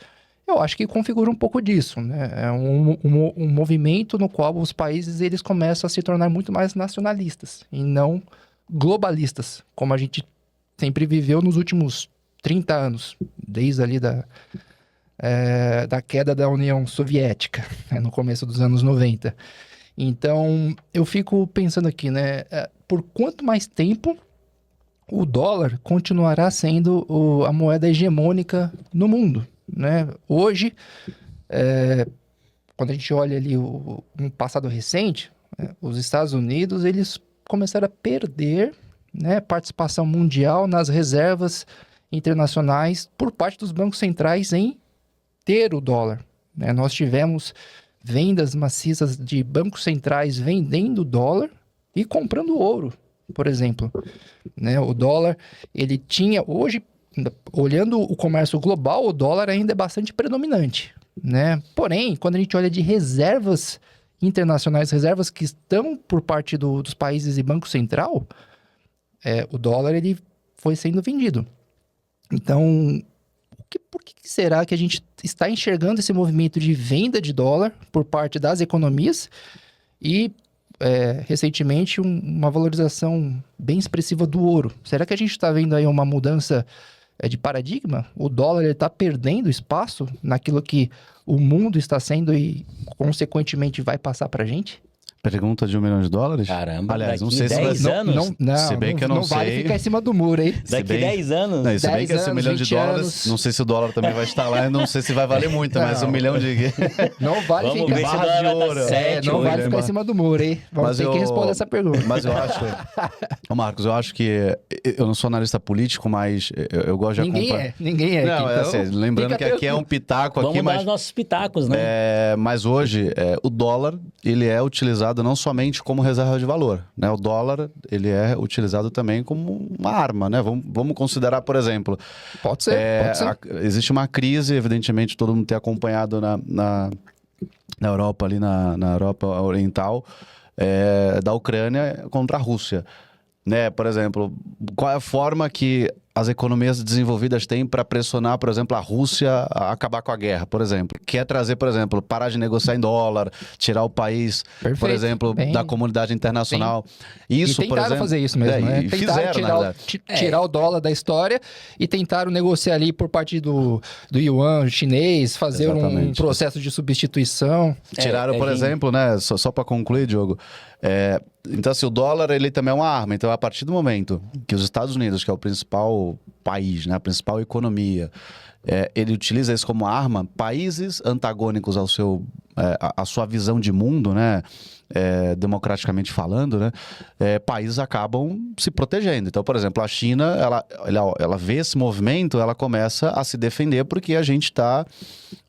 eu acho que configura um pouco disso, né? É um movimento no qual os países eles começam a se tornar muito mais nacionalistas e não globalistas, como a gente sempre viveu nos últimos 30 anos, desde ali da queda da União Soviética, né, no começo dos anos 90. Então, eu fico pensando aqui, né? Por quanto mais tempo o dólar continuará sendo a moeda hegemônica no mundo, né? Hoje, quando a gente olha ali um passado recente, os Estados Unidos, eles começaram a perder, né, participação mundial nas reservas internacionais por parte dos bancos centrais em ter o dólar, né? Nós tivemos vendas maciças de bancos centrais vendendo dólar e comprando ouro, por exemplo, né? O dólar, ele tinha hoje, olhando o comércio global, o dólar ainda é bastante predominante, né? Porém, quando a gente olha de reservas internacionais, reservas que estão por parte dos países e Banco Central, o dólar ele foi sendo vendido. Então, por que será que a gente está enxergando esse movimento de venda de dólar por parte das economias e, recentemente, uma valorização bem expressiva do ouro? Será que a gente está vendo aí uma mudança de paradigma. O dólar está perdendo espaço naquilo que o mundo está sendo e, consequentemente, vai passar para a gente? Pergunta de $1 milhão? Caramba, aliás, não daqui sei se 10 vai... anos? Se bem que eu não vale sei. ficar em cima do muro, hein? Se Daqui bem- 10 anos? Não, se bem 10 que esse $1 anos, milhão 20 anos. não sei se o dólar também vai estar lá, não sei se vai valer muito, mas Não. $1 milhão de... Não vale Vamos ficar... ver se o barras de dólar ouro. tá É, 7, não vale ficar em mas- cima do muro, hein? Vamos ter que responder essa pergunta. Mas eu acho... Ô Marcos, eu acho que... Eu não sou analista político, mas eu gosto de acompanhar... Ninguém é. Não, aqui, assim, então, lembrando fica que aqui é um pitaco Vamos aqui, dar mas... os nossos pitacos, né? Mas hoje, o dólar, ele é utilizado não somente como reserva de valor, né? O dólar, ele é utilizado também como uma arma, né? Vamos considerar, por exemplo... Pode ser, pode ser. Existe uma crise, evidentemente, todo mundo tem acompanhado na Europa, ali na Europa Oriental, da Ucrânia contra a Rússia. Né? Por exemplo, qual é a forma que as economias desenvolvidas têm para pressionar, por exemplo, a Rússia a acabar com a guerra, por exemplo? Quer trazer, por exemplo, parar de negociar em dólar, tirar o país, Perfeito. por exemplo, Bem- da comunidade internacional. Isso, e por tentaram exemplo... fazer isso mesmo, né? E Tentaram fizeram, na verdade. tirar o dólar da história e tentaram negociar ali por parte do yuan chinês, fazer um Exatamente. processo de substituição. Tiraram, por gente- exemplo, né? Só para concluir, Diogo. Então, assim, o dólar, ele também é uma arma. Então, a partir do momento que os Estados Unidos, que é o principal país, né? A principal economia, ele utiliza isso como arma, países antagônicos ao seu, à sua visão de mundo, né? Democraticamente falando, né? Países acabam se protegendo. Então, por exemplo, a China, ela vê esse movimento, ela começa a se defender porque a gente está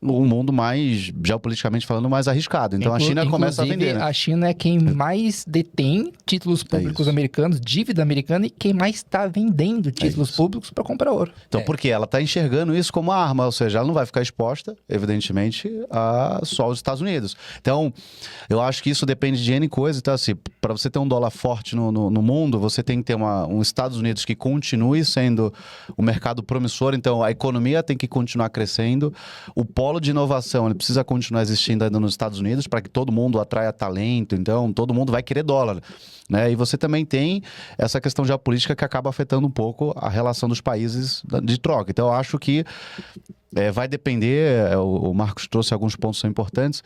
num mundo mais, geopoliticamente falando, mais arriscado. Então, a China começa a Inclusive, vender, né? a China é quem mais detém títulos públicos isso. americanos, dívida americana, e quem mais está vendendo títulos isso. públicos para comprar ouro. Então, porque ela está enxergando isso como arma, ou seja, ela não vai ficar exposta, evidentemente, a só os Estados Unidos. Então, eu acho que isso depende de N coisas. Então, assim, para você ter um dólar forte no mundo, você tem que ter um Estados Unidos que continue sendo o mercado promissor. Então, a economia tem que continuar crescendo. O polo de inovação, ele precisa continuar existindo ainda nos Estados Unidos para que todo mundo atraia talento. Então, todo mundo vai querer dólar, né? E você também tem essa questão geopolítica que acaba afetando um pouco a relação dos países de troca. Então, eu acho que vai depender, o Marcos trouxe alguns pontos que são importantes.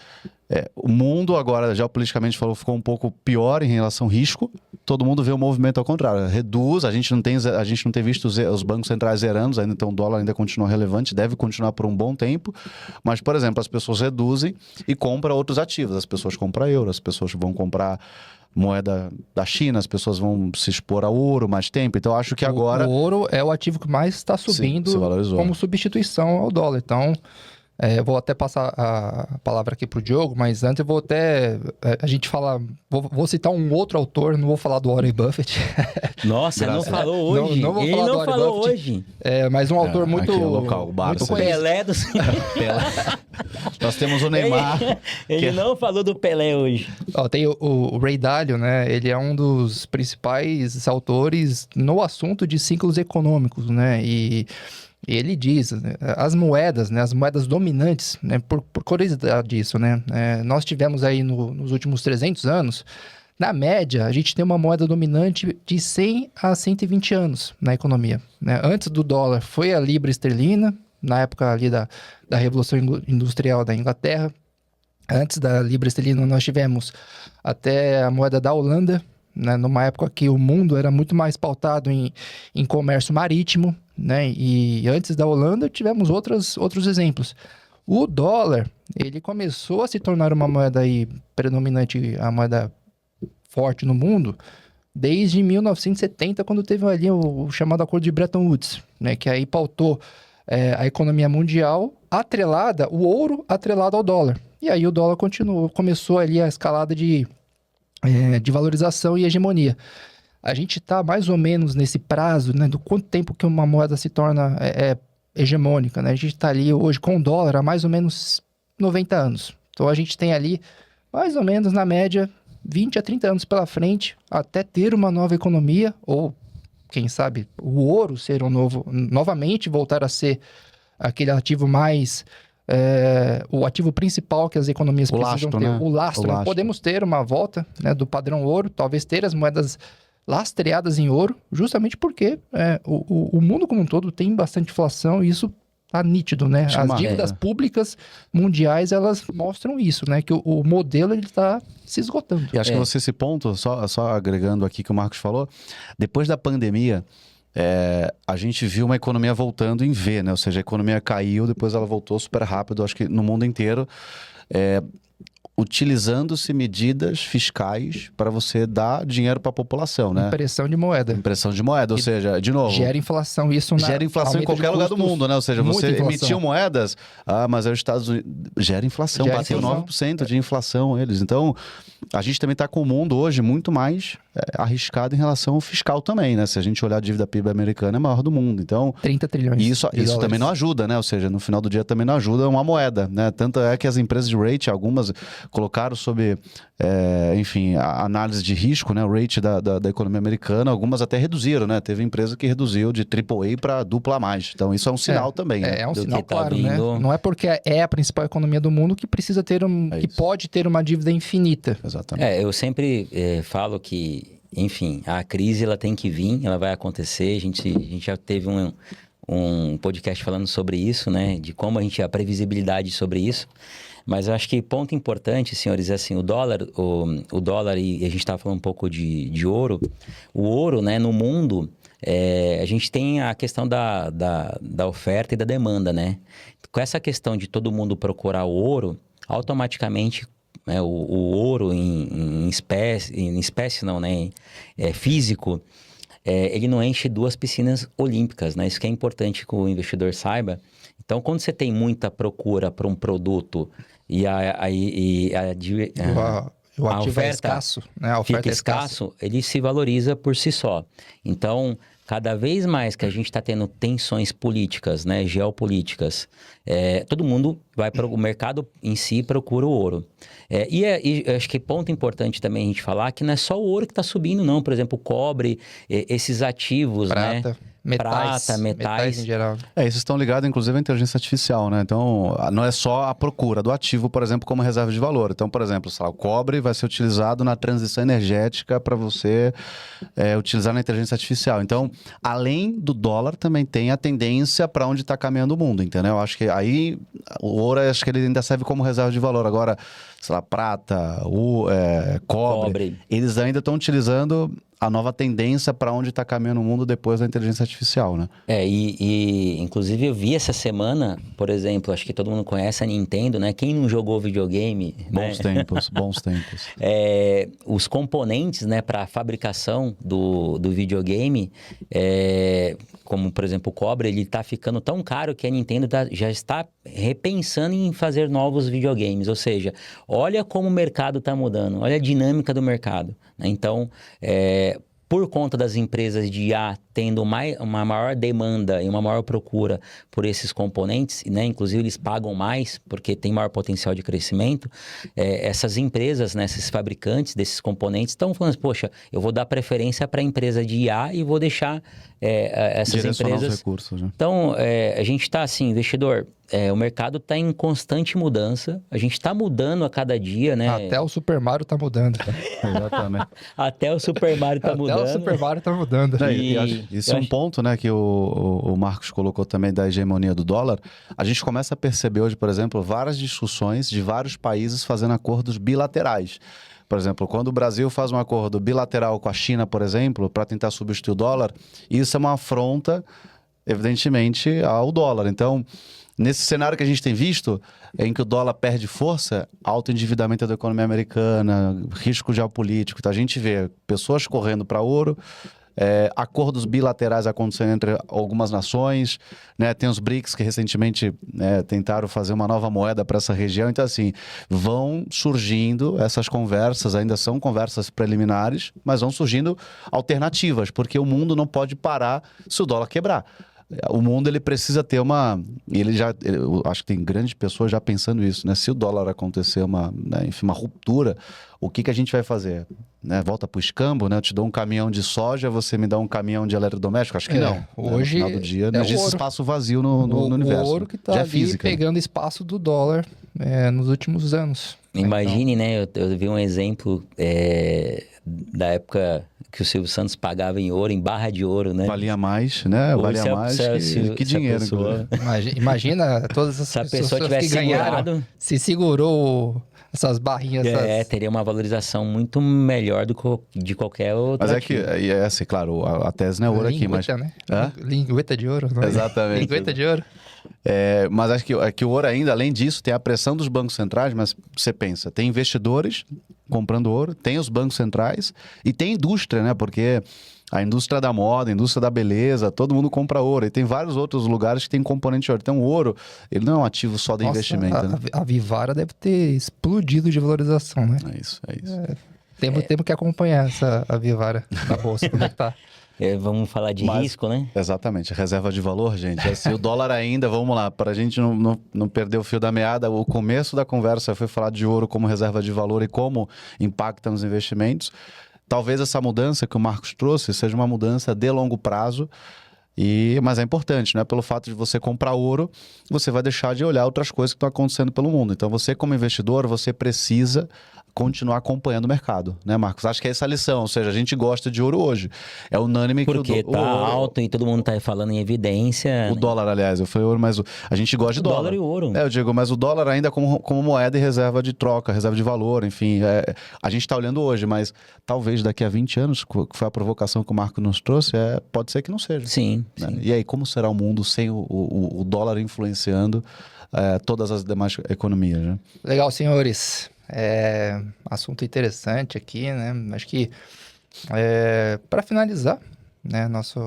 O mundo agora, geopoliticamente falou, ficou um pouco pior em relação ao risco. Todo mundo vê o movimento ao contrário. Reduz, a gente não tem visto os bancos centrais zerando, ainda, então o dólar ainda continua relevante, deve continuar por um bom tempo. Mas, por exemplo, as pessoas reduzem e compram outros ativos. As pessoas compram euro, as pessoas vão comprar moeda da China, as pessoas vão se expor a ouro mais tempo. Então, eu acho que agora... O ouro é o ativo que mais está subindo se valorizou. como substituição ao dólar. Então, eu vou até passar a palavra aqui para o Diogo, mas antes eu vou até... a gente fala... Vou citar um outro autor, não vou falar do Warren Buffett. Nossa, não falou hoje. Não vou Ele falar do não Warren falou Buffett. hoje. Mas um autor muito... aqui é o local, o Barça. muito conhecido. Pelé do... Nós temos o Neymar. Ele não falou do Pelé hoje. Ó, tem o Ray Dalio, né? Ele é um dos principais autores no assunto de ciclos econômicos, né? E ele diz, né, as moedas dominantes, né? Por curiosidade disso, né? Nós tivemos aí nos últimos 300 anos, na média, a gente tem uma moeda dominante de 100 a 120 anos na economia, né? Antes do dólar foi a libra esterlina, na época ali da Revolução Industrial da Inglaterra. Antes da libra esterlina, nós tivemos até a moeda da Holanda, né, numa época que o mundo era muito mais pautado em comércio marítimo, né, e antes da Holanda tivemos outros exemplos. O dólar, ele começou a se tornar uma moeda aí predominante, a moeda forte no mundo, desde 1970, quando teve ali o chamado Acordo de Bretton Woods, né, que aí pautou a economia mundial atrelada, o ouro atrelado ao dólar. E aí o dólar começou ali a escalada de valorização e hegemonia. A gente está mais ou menos nesse prazo, né, do quanto tempo que uma moeda se torna hegemônica, né? A gente está ali hoje com o dólar há mais ou menos 90 anos. Então a gente tem ali mais ou menos na média 20 a 30 anos pela frente até ter uma nova economia, ou quem sabe o ouro ser novamente voltar a ser aquele ativo mais... o ativo principal que as economias precisam ter, né? o lastro. Podemos ter uma volta, né, do padrão ouro, talvez ter as moedas lastreadas em ouro, justamente porque o mundo como um todo tem bastante inflação e isso tá nítido, né? As dívidas públicas mundiais, elas mostram isso, né? Que o modelo, ele tá se esgotando. E acho que você, esse ponto, só agregando aqui que o Marcos falou, depois da pandemia, a gente viu uma economia voltando em V, né? Ou seja, a economia caiu, depois ela voltou super rápido, acho que no mundo inteiro, utilizando-se medidas fiscais para você dar dinheiro para a população, né? Impressão de moeda. Impressão de moeda, ou seja, de novo... Gera inflação, gera inflação em qualquer lugar do mundo, né? Ou seja, você emitiu moedas, mas os Estados Unidos... Gera inflação, bateu 9% de inflação eles. Então, a gente também está com o mundo hoje muito mais arriscado em relação ao fiscal também, né? Se a gente olhar a dívida PIB americana, é a maior do mundo. Então, 30 trilhões e isso também não ajuda, né? Ou seja, no final do dia também não ajuda uma moeda, né? Tanto é que as empresas de rate, algumas colocaram sob, enfim, a análise de risco, né? O rate da economia americana, algumas até reduziram, né? Teve empresa que reduziu de AAA para dupla a mais. Então, isso é um sinal também, né? É um sinal claro, né? Não é porque é a principal economia do mundo que precisa ter que pode ter uma dívida infinita. Exatamente. Eu sempre falo que, enfim, a crise ela tem que vir, ela vai acontecer. A gente já teve um podcast falando sobre isso, né? De como a previsibilidade sobre isso. Mas eu acho que ponto importante, senhores, é assim, o dólar, e a gente estava falando um pouco de ouro. O ouro, né, no mundo, a gente tem a questão da oferta e da demanda, né? Com essa questão de todo mundo procurar o ouro, automaticamente o ouro em espécie não, né? Físico, ele não enche 2 piscinas olímpicas, né? Isso que é importante que o investidor saiba. Então, quando você tem muita procura para um produto e o ativo é escasso, né? A oferta fica escasso, ele se valoriza por si só. Então, cada vez mais que a gente está tendo tensões políticas, né, geopolíticas, todo mundo vai para o mercado em si procura o ouro. E acho que ponto importante também a gente falar que não é só o ouro que está subindo, não. Por exemplo, o cobre, esses ativos, prata, né? Metais em geral. Esses estão ligados, inclusive, à inteligência artificial, né? Então, não é só a procura do ativo, por exemplo, como reserva de valor. Então, por exemplo, sei lá, o cobre vai ser utilizado na transição energética para você utilizar na inteligência artificial. Então, além do dólar, também tem a tendência para onde está caminhando o mundo, entendeu? Acho que aí o ouro, acho que ele ainda serve como reserva de valor. Agora, sei lá, prata, cobre, eles ainda estão utilizando a nova tendência para onde está caminhando o mundo depois da inteligência artificial, né? Inclusive eu vi essa semana, por exemplo, acho que todo mundo conhece a Nintendo, né? Quem não jogou videogame... Bons tempos. Os componentes, né, para a fabricação do videogame, como, por exemplo, o cobre, ele está ficando tão caro que a Nintendo já está repensando em fazer novos videogames. Ou seja, olha como o mercado está mudando, olha a dinâmica do mercado, né? Então, por conta das empresas de IA tendo uma maior demanda e uma maior procura por esses componentes, né? Inclusive eles pagam mais porque tem maior potencial de crescimento, essas empresas, né? Esses fabricantes desses componentes estão falando, poxa, eu vou dar preferência para a empresa de IA e vou deixar essas empresas... Os recursos, né? Então, a gente está assim, investidor... o mercado está em constante mudança. A gente está mudando a cada dia, né? Até o Super Mario está mudando. Exatamente. Até o Super Mario está mudando. Até o Super Mario está mudando. Isso é um ponto, né, que o Marcos colocou também da hegemonia do dólar. A gente começa a perceber hoje, por exemplo, várias discussões de vários países fazendo acordos bilaterais. Por exemplo, quando o Brasil faz um acordo bilateral com a China, por exemplo, para tentar substituir o dólar, isso é uma afronta, evidentemente, ao dólar. Então, nesse cenário que a gente tem visto, em que o dólar perde força, alto endividamento da economia americana, risco geopolítico, então a gente vê pessoas correndo para ouro, acordos bilaterais acontecendo entre algumas nações, né? Tem os BRICS que recentemente tentaram fazer uma nova moeda para essa região. Então, assim, vão surgindo essas conversas, ainda são conversas preliminares, mas vão surgindo alternativas, porque o mundo não pode parar se o dólar quebrar. O mundo, ele precisa ter eu acho que tem grandes pessoas já pensando isso, né? Se o dólar acontecer uma ruptura, o que a gente vai fazer? Né? Volta para o escambo, né? Eu te dou um caminhão de soja, você me dá um caminhão de eletrodoméstico? Acho que não. Hoje, no final do dia, não existe espaço vazio no universo. O ouro que está física, pegando espaço do dólar nos últimos anos. Imagine, né? Eu vi um exemplo da época que o Silvio Santos pagava em ouro, em barra de ouro, né? Valia mais, né? Ou Valia mais que dinheiro. Pessoa, imagina todas as se a pessoas pessoa tivesse que ganharam, segurado, se segurou essas barrinhas. teria uma valorização muito melhor de qualquer outra. Mas é assim, claro, a tese não é ouro aqui, mas... Né? Hã? Lingueta de ouro, não é? Exatamente. Lingueta de ouro. Mas acho que o ouro ainda, além disso, tem a pressão dos bancos centrais, mas você pensa, tem investidores comprando ouro, tem os bancos centrais e tem indústria, né? Porque a indústria da moda, a indústria da beleza, todo mundo compra ouro. E tem vários outros lugares que tem componente de ouro. Então o ouro, ele não é um ativo só de investimento. Né? A Vivara deve ter explodido de valorização, né? É isso. Temos que acompanhar a Vivara na bolsa, como é que tá? Vamos falar de risco, né? Exatamente, reserva de valor, gente. Assim, o dólar ainda, vamos lá, para a gente não perder o fio da meada, o começo da conversa foi falar de ouro como reserva de valor e como impacta nos investimentos. Talvez essa mudança que o Marcos trouxe seja uma mudança de longo prazo, mas é importante, né? Pelo fato de você comprar ouro, você vai deixar de olhar outras coisas que estão acontecendo pelo mundo. Então, você como investidor, você precisa continuar acompanhando o mercado, né, Marcos? Acho que é essa a lição, ou seja, a gente gosta de ouro hoje. É unânime porque que tá alto e todo mundo tá falando em evidência. O dólar, aliás, eu falei ouro, mas a gente gosta de dólar. O dólar e o ouro. Eu digo, mas o dólar ainda como moeda e reserva de troca, reserva de valor, enfim. A gente tá olhando hoje, mas talvez daqui a 20 anos, que foi a provocação que o Marco nos trouxe, pode ser que não seja. Sim, né? sim. E aí, como será o mundo sem o dólar influenciando todas as demais economias, né? Legal, senhores. Assunto interessante aqui, né? Acho que para finalizar, né, nossa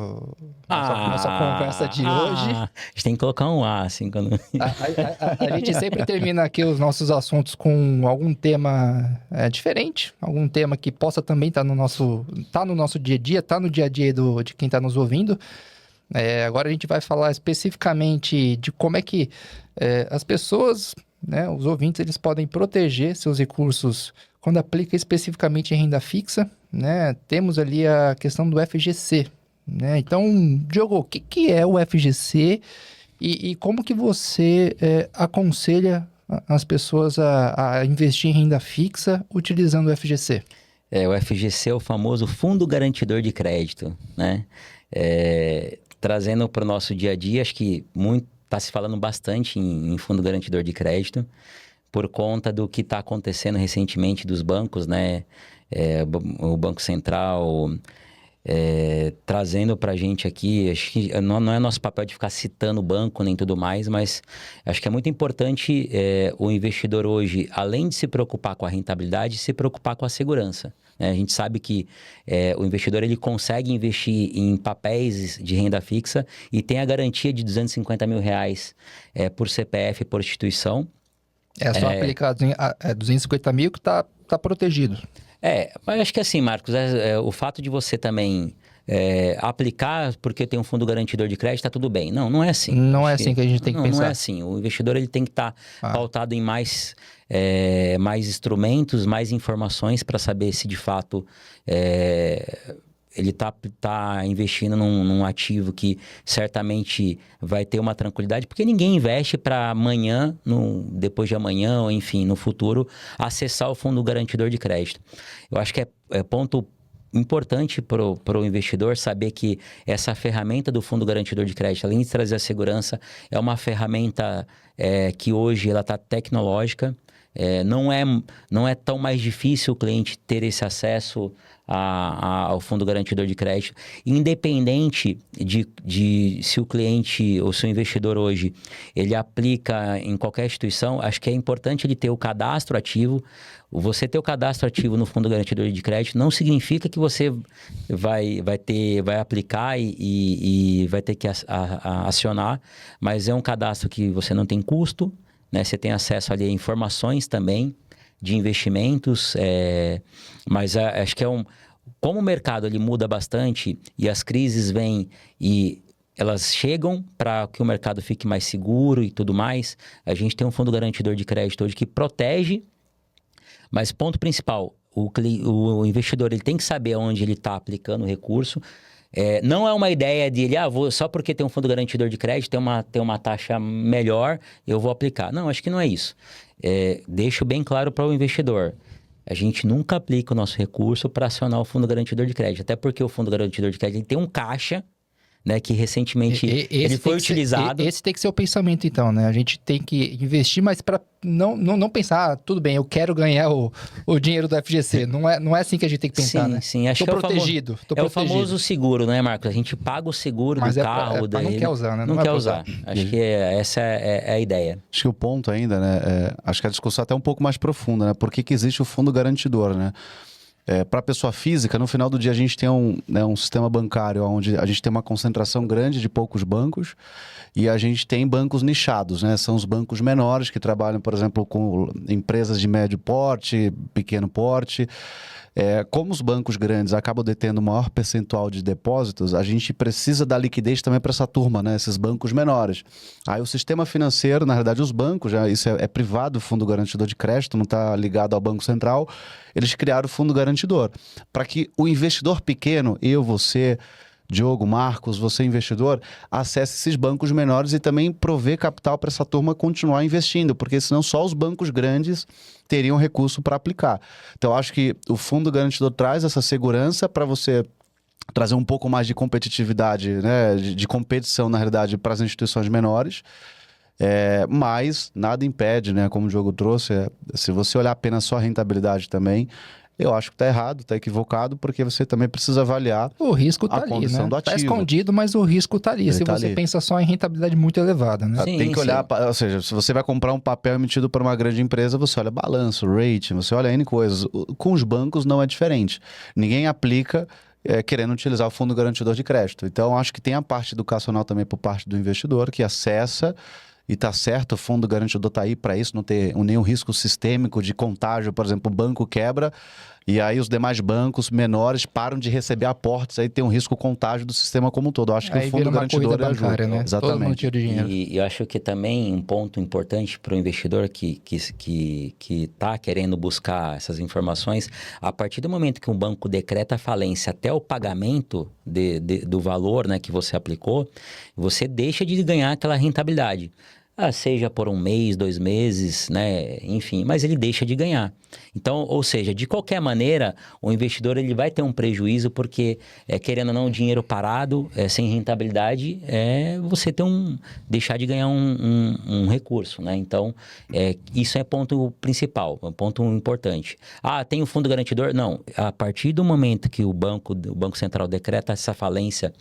conversa de hoje. A gente tem que colocar um A, assim, quando... A gente sempre termina aqui os nossos assuntos com algum tema diferente, algum tema que possa também estar no nosso dia a dia, tá no dia a dia de quem está nos ouvindo. Agora a gente vai falar especificamente de como é que as pessoas, né, os ouvintes, eles podem proteger seus recursos quando aplica especificamente em renda fixa, né? Temos ali a questão do FGC, né? Então, Diogo, o que é o FGC e como que você aconselha as pessoas a investir em renda fixa utilizando o FGC? O FGC é o famoso Fundo Garantidor de Crédito, né? Trazendo para o nosso dia a dia, acho que está se falando bastante em Fundo Garantidor de Crédito, por conta do que está acontecendo recentemente dos bancos, né? O Banco Central trazendo para a gente aqui, acho que não é nosso papel de ficar citando o banco nem tudo mais, mas acho que é muito importante o investidor hoje, além de se preocupar com a rentabilidade, se preocupar com a segurança. A gente sabe que o investidor ele consegue investir em papéis de renda fixa e tem a garantia de R$250 mil por CPF por instituição. Só aplicado em 250 mil que está protegido. Mas acho que assim, Marcos, o fato de você também aplicar porque tem um fundo garantidor de crédito, está tudo bem. Não é assim. Não é assim que a gente tem que pensar. Não é assim. O investidor ele tem que estar pautado em mais instrumentos, mais informações para saber se de fato ele tá investindo num ativo que certamente vai ter uma tranquilidade, porque ninguém investe para amanhã, depois de amanhã, ou enfim, no futuro, acessar o fundo garantidor de crédito. Eu acho que é ponto importante para o investidor saber que essa ferramenta do fundo garantidor de crédito, além de trazer a segurança, é uma ferramenta que hoje ela está tecnológica. Não é tão mais difícil o cliente ter esse acesso ao fundo garantidor de crédito, independente de se o cliente ou se o investidor hoje ele aplica em qualquer instituição. Acho que é importante ele ter o cadastro ativo. Você ter o cadastro ativo no fundo garantidor de crédito não significa que você vai aplicar e vai ter que acionar, mas é um cadastro que você não tem custo, né? Você tem acesso ali a informações também de investimentos, mas acho que como o mercado ele muda bastante e as crises vêm e elas chegam para que o mercado fique mais seguro e tudo mais, a gente tem um fundo garantidor de crédito hoje que protege, mas ponto principal, o investidor ele tem que saber onde ele está aplicando o recurso. Não é uma ideia de ele, só porque tem um fundo garantidor de crédito, tem uma taxa melhor, eu vou aplicar. Não, acho que não é isso. Deixo bem claro para o investidor. a gente nunca aplica o nosso recurso para acionar o fundo garantidor de crédito. Até porque o fundo garantidor de crédito ele tem um caixa, né, que recentemente ele foi utilizado. Esse tem que ser o pensamento, então, né? A gente tem que investir, mas para não pensar, tudo bem, eu quero ganhar o dinheiro do FGC. Não é assim que a gente tem que pensar, né? Sim, acho tô que protegido. O famoso seguro, né, Marcos? A gente paga o seguro do carro dele. Não quer usar, né? Não quer usar. Acho que essa é a ideia. Acho que o ponto ainda, né? Acho que a discussão é até um pouco mais profunda, né? Por que existe o fundo garantidor, né? Para a pessoa física, no final do dia a gente tem um sistema bancário onde a gente tem uma concentração grande de poucos bancos e a gente tem bancos nichados, né? São os bancos menores que trabalham, por exemplo, com empresas de médio porte, pequeno porte. Como os bancos grandes acabam detendo o maior percentual de depósitos, a gente precisa dar liquidez também para essa turma, né? Esses bancos menores. Aí o sistema financeiro, na realidade os bancos, isso é privado, o fundo garantidor de crédito, não está ligado ao Banco Central, eles criaram o fundo garantidor. Para que o investidor pequeno, eu, você, Diogo, Marcos, você investidor, acesse esses bancos menores e também prover capital para essa turma continuar investindo, porque senão só os bancos grandes teriam recurso para aplicar. Então, acho que o fundo garantidor traz essa segurança para você trazer um pouco mais de competitividade, né, de competição, na realidade, para as instituições menores. Mas nada impede, né, como o Diogo trouxe, se você olhar apenas só a rentabilidade também, eu acho que está errado, está equivocado, porque você também precisa avaliar o risco a ali, condição né? do ativo. Está escondido, mas o risco está ali. Ele se tá você ali. pensa só em rentabilidade muito elevada, né? Sim, Tem que olhar, ou seja, se você vai comprar um papel emitido por uma grande empresa, você olha balanço, rating, você olha N coisas. Com os bancos não é diferente. Ninguém aplica querendo utilizar o fundo garantidor de crédito. Então, acho que tem a parte educacional também por parte do investidor, que acessa. E tá certo, o fundo garantidor tá aí para isso, não ter nenhum risco sistêmico de contágio. Por exemplo, o banco quebra e aí os demais bancos menores param de receber aportes, aí tem um risco contágio do sistema como um todo. Eu acho que Aí o fundo vira uma garantidor corrida bancária, ajuda. né? Todo mundo Exatamente. tira o dinheiro. E eu acho que também um ponto importante para o investidor que está querendo buscar essas informações, a partir do momento que um banco decreta a falência até o pagamento do valor, né, que você aplicou, você deixa de ganhar aquela rentabilidade. Seja por um mês, 2 meses, né? Enfim, mas ele deixa de ganhar. Então, ou seja, de qualquer maneira, o investidor ele vai ter um prejuízo porque, querendo ou não, dinheiro parado, sem rentabilidade, você deixar de ganhar um recurso, né? Então, isso é ponto principal, um ponto importante. Tem o fundo garantidor? Não. A partir do momento que o Banco Central decreta essa falência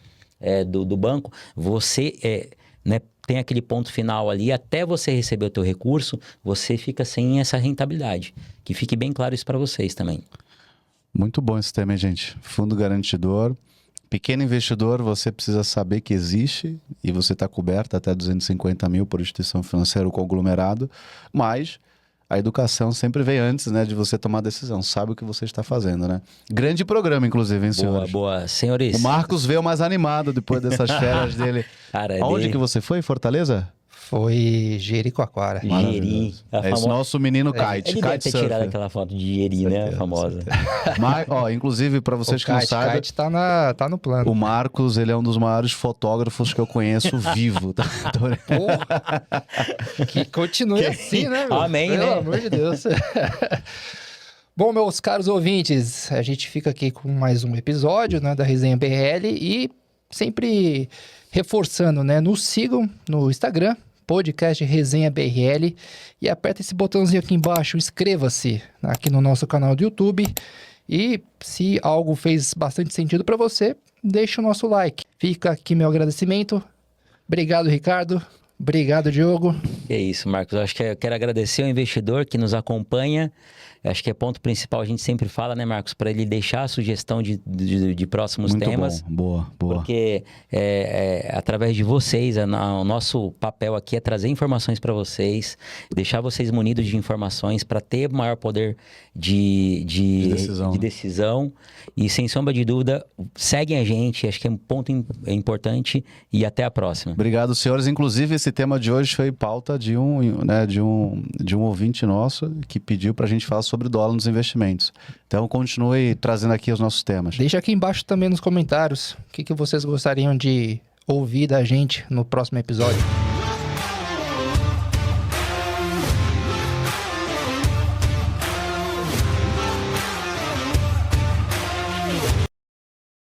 do banco, você... né, tem aquele ponto final ali, até você receber o teu recurso, você fica sem essa rentabilidade. Que fique bem claro isso para vocês também. Muito bom esse tema, hein, gente? Fundo garantidor. Pequeno investidor, você precisa saber que existe e você está coberto até 250 mil por instituição financeira ou conglomerado, mas a educação sempre vem antes, né, de você tomar a decisão. Sabe o que você está fazendo, né? Grande programa, inclusive, hein, senhores? Boa. Senhores. O Marcos veio mais animado depois dessas férias dele. Cara, Aonde que você foi? Fortaleza? Foi Jericoacoara. Jeri. Esse nosso menino kite. Ele deve kite ter tirado surfer. aquela foto de Jeri, né? A famosa. Mas, inclusive, para vocês que não sabem, Kite tá no plano. o Marcos, ele é um dos maiores fotógrafos que eu conheço vivo. Porra. Que continue assim, né, meu? Amém, Pelo né? amor de Deus. Bom, meus caros ouvintes, a gente fica aqui com mais um episódio, né, da Resenha BRL e sempre reforçando, né, nos sigam no Instagram, podcast Resenha BRL, e aperta esse botãozinho aqui embaixo, inscreva-se aqui no nosso canal do YouTube, e se algo fez bastante sentido para você, deixa o nosso like. Fica aqui meu agradecimento. Obrigado, Ricardo. Obrigado, Diogo. É isso, Marcos. Eu acho que eu quero agradecer ao investidor que nos acompanha. Eu acho que é ponto principal, a gente sempre fala, né, Marcos, para ele deixar a sugestão de próximos Muito temas. Bom. Boa. Porque através de vocês, o nosso papel aqui é trazer informações para vocês, deixar vocês munidos de informações para ter maior poder de decisão. E sem sombra de dúvida, seguem a gente, acho que é um ponto importante, e até a próxima. Obrigado, senhores. Inclusive, esse tema de hoje foi pauta de um ouvinte nosso que pediu para a gente falar sobre dólar nos investimentos. Então, continue trazendo aqui os nossos temas. Deixa aqui embaixo também nos comentários o que vocês gostariam de ouvir da gente no próximo episódio.